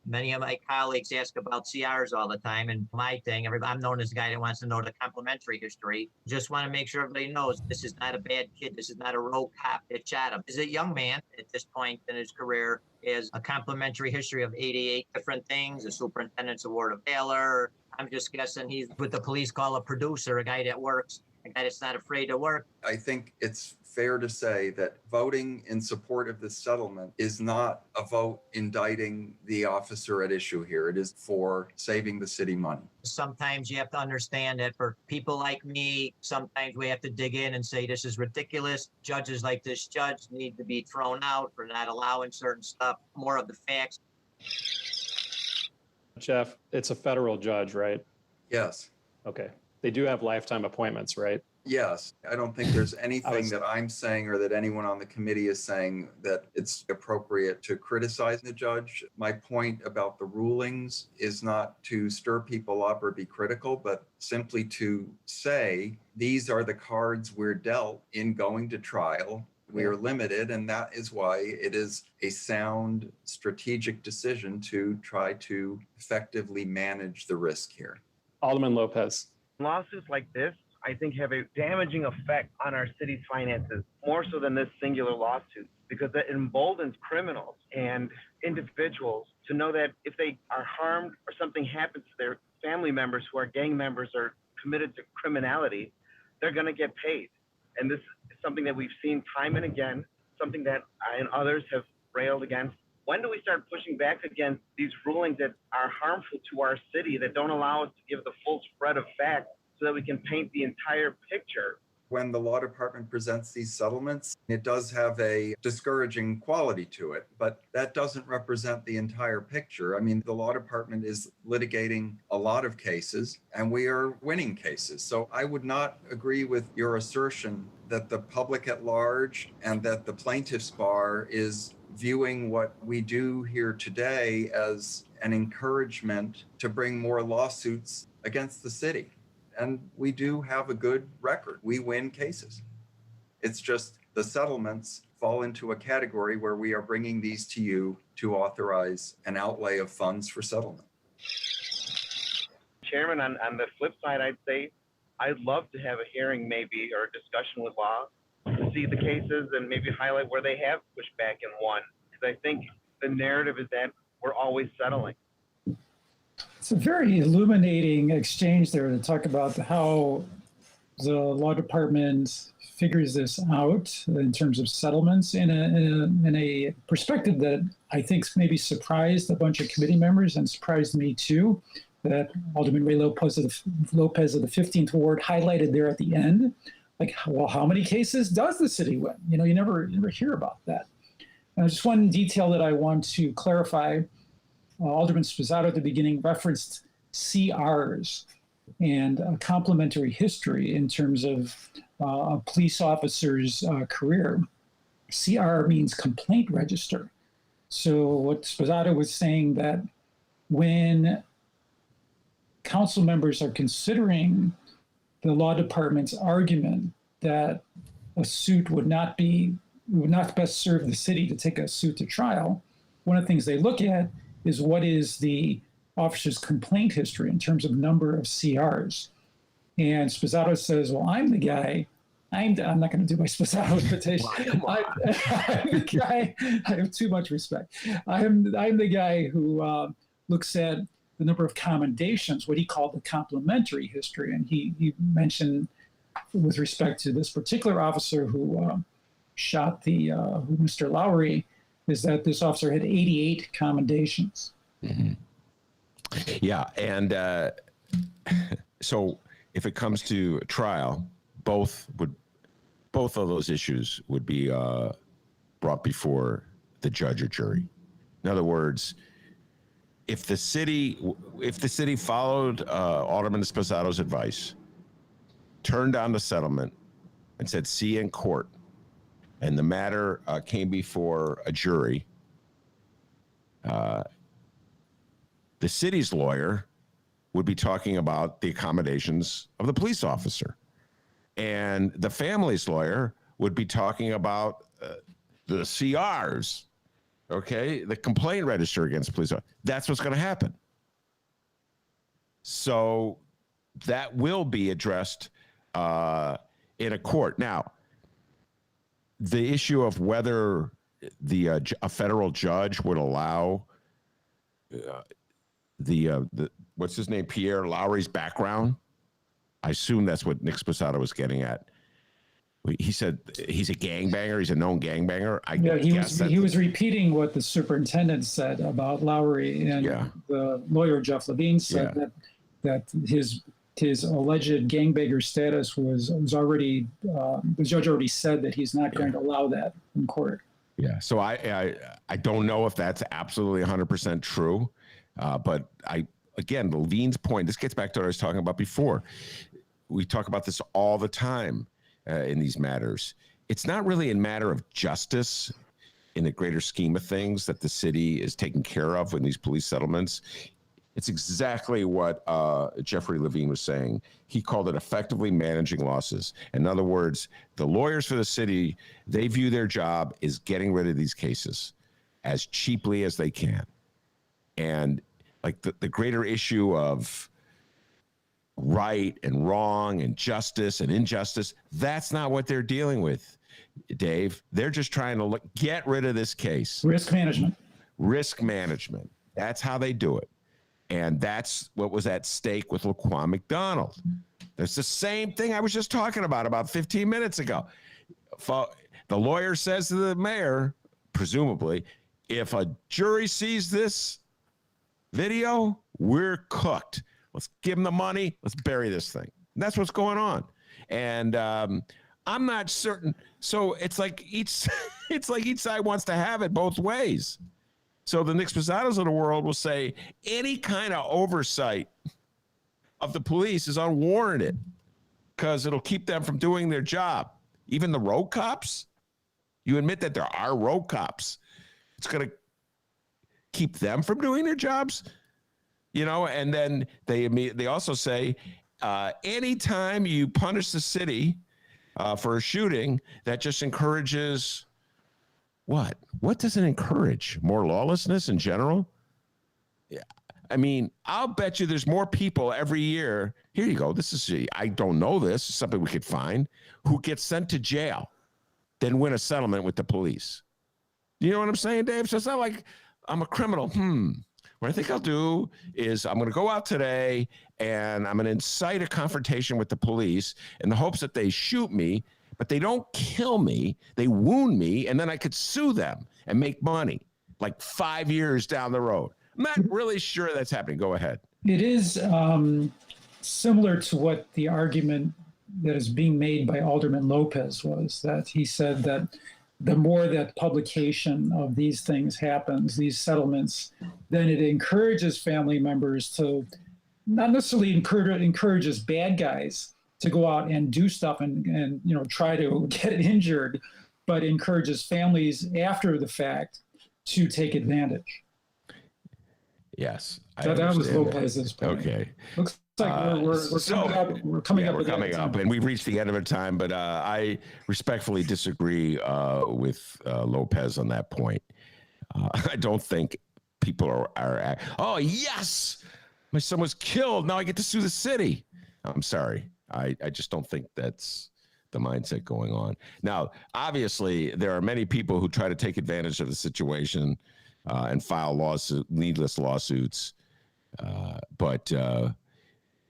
Many of my colleagues ask about CRs all the time, and my thing, I'm known as the guy that wants to know the complimentary history. Just want to make sure everybody knows this is not a bad kid. This is not a rogue cop that shot him. This is a young man at this point in his career, has a complimentary history of 88 different things, a superintendent's award of valor. I'm just guessing he's what the police call a producer, a guy that works, a guy that's not afraid to work. I think it's fair to say that voting in support of this settlement is not a vote indicting the officer at issue here. It is for saving the city money. Sometimes you have to understand that for people like me, sometimes we have to dig in and say, this is ridiculous. Judges like this judge need to be thrown out for not allowing certain stuff, more of the facts. Jeff, it's a federal judge, right? Yes. Okay. They do have lifetime appointments, right? Yes. I don't think there's anything that I'm saying or that anyone on the committee is saying that it's appropriate to criticize the judge. My point about the rulings is not to stir people up or be critical, but simply to say these are the cards we're dealt in going to trial. We are limited, and that is why it is a sound strategic decision to try to effectively manage the risk here. Alderman Lopez. Lawsuits like this, I think, have a damaging effect on our city's finances, more so than this singular lawsuit, because that emboldens criminals and individuals to know that if they are harmed or something happens to their family members who are gang members or committed to criminality, they're going to get paid. And this is something that we've seen time and again, something that I and others have railed against. When do we start pushing back against these rulings that are harmful to our city, that don't allow us to give the full spread of facts so that we can paint the entire picture? When the law department presents these settlements, it does have a discouraging quality to it, but that doesn't represent the entire picture. I mean, the law department is litigating a lot of cases, and we are winning cases. So I would not agree with your assertion that the public at large and that the plaintiff's bar is viewing what we do here today as an encouragement to bring more lawsuits against the city. And we do have a good record. We win cases. It's just the settlements fall into a category where we are bringing these to you to authorize an outlay of funds for settlement. Chairman, on the flip side, I'd say I'd love to have a hearing maybe or a discussion with law to see the cases and maybe highlight where they have pushed back and won. Because I think the narrative is that we're always settling. It's a very illuminating exchange there to talk about how the law department figures this out in terms of settlements in a perspective that I think maybe surprised a bunch of committee members and surprised me too, that Alderman Ray Lopez of the 15th Ward highlighted there at the end. Like, well, how many cases does the city win? You know, you never hear about that. Just one detail that I want to clarify. Alderman Spizzato at the beginning referenced CRs and a complementary history in terms of a police officer's career. CR means complaint register. So what Spizzato was saying, that when council members are considering the law department's argument that a suit would not best serve the city to take a suit to trial, one of the things they look at is what is the officer's complaint history in terms of number of CRs. And Sposato says, well, I'm the guy. I'm not going to do my Sposato imitation. I'm the guy. I have too much respect. I'm the guy who looks at the number of commendations, what he called the complimentary history. And he mentioned, with respect to this particular officer who shot Mr. Lowry, is that this officer had 88 commendations. Mm-hmm. Yeah, and so if it comes to trial, both of those issues would be brought before the judge or jury. In other words, if the city followed Alderman Sposato's advice, turned down the settlement, and said, "See you in court," and the matter came before a jury, the city's lawyer would be talking about the accommodations of the police officer, and the family's lawyer would be talking about the CRs, okay, the complaint register against police. That's what's going to happen. So that will be addressed in a court. Now, the issue of whether a federal judge would allow the what's his name, Pierre Lowry's background, I assume that's what Nick Sposato was getting at. He said he's a gangbanger. He's a known gangbanger. He was repeating what the superintendent said about Lowry, and the lawyer Jeff Levine said that his alleged gangbanger status was already the judge already said that he's not going to allow that in court. Yeah. So I don't know if that's absolutely 100% true, but again, Levine's point. This gets back to what I was talking about before. We talk about this all the time. In these matters, it's not really a matter of justice in the greater scheme of things that the city is taking care of in these police settlements. It's exactly what Jeffrey Levine was saying. He called it effectively managing losses. In other words, the lawyers for the city, they view their job as getting rid of these cases as cheaply as they can. And like the greater issue of right and wrong and justice and injustice, that's not what they're dealing with, Dave. They're just trying to get rid of this case. Risk management. That's how they do it. And that's what was at stake with Laquan McDonald. It's the same thing I was just talking about 15 minutes ago. The lawyer says to the mayor, presumably, if a jury sees this video, we're cooked. Let's give them the money. Let's bury this thing. And that's what's going on. And I'm not certain. So it's like each side wants to have it both ways. So the Nick Sposatos of the world will say any kind of oversight of the police is unwarranted because it'll keep them from doing their job. Even the road cops, you admit that there are road cops. It's going to keep them from doing their jobs. And then they also say, anytime you punish the city for a shooting, that just encourages what? What does it encourage? More lawlessness in general? Yeah. I mean, I'll bet you there's more people every year. Here you go. I don't know this. It's something we could find, who get sent to jail than win a settlement with the police. You know what I'm saying, Dave? So it's not like I'm a criminal. What I think I'll do is I'm going to go out today and I'm going to incite a confrontation with the police in the hopes that they shoot me, but they don't kill me. They wound me, and then I could sue them and make money like 5 years down the road. I'm not really sure that's happening. Go ahead. It is similar to what the argument that is being made by Alderman Lopez was, that he said that the more that publication of these things happens, these settlements, then it encourages family members to not necessarily encourages bad guys to go out and do stuff and try to get injured, but encourages families after the fact to take advantage. Yes. That was Lopez's point. Okay. Looks like we're coming up, and we've reached the end of our time, but I respectfully disagree with Lopez on that point. I don't think people are oh, yes, my son was killed. Now I get to sue the city. I'm sorry. I just don't think that's the mindset going on. Now, obviously, there are many people who try to take advantage of the situation and file needless lawsuits. But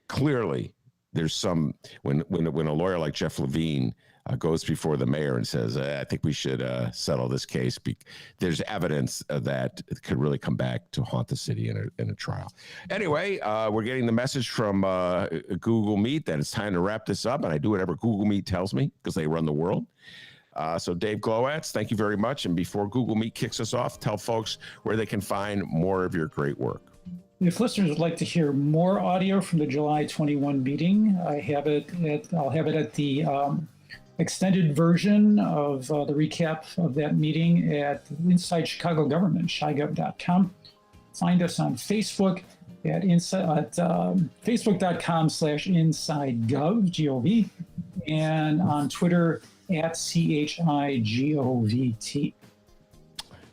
clearly, there's some when a lawyer like Jeff Levine goes before the mayor and says, I think we should settle this case. There's evidence that it could really come back to haunt the city in a trial. Anyway, we're getting the message from Google Meet that it's time to wrap this up, and I do whatever Google Meet tells me because they run the world. So Dave Glowacz, thank you very much. And before Google Meet kicks us off, tell folks where they can find more of your great work. If listeners would like to hear more audio from the July 21 meeting, I'll have it at the extended version of the recap of that meeting at Inside Chicago Government, chigov.com. Find us on Facebook at facebook.com/InsideGov, G-O-V, and on Twitter at CHIGOVT.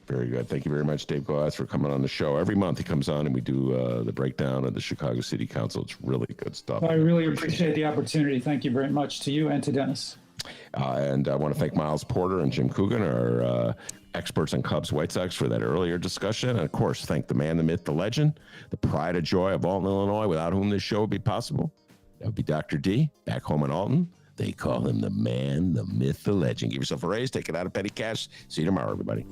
Very good. Thank you very much, Dave Glowacz, for coming on the show. Every month he comes on and we do the breakdown of the Chicago City Council. It's really good stuff. I really appreciate the opportunity. Thank you very much to you and to Dennis. And I want to thank Miles Porter and Jim Coogan, our experts on Cubs White Sox, for that earlier discussion. And of course, thank the man, the myth, the legend, the pride of joy of Alton, Illinois, without whom this show would be possible. That would be Dr. D, back home in Alton. They call him the man, the myth, the legend. Give yourself a raise, take it out of petty cash. See you tomorrow, everybody.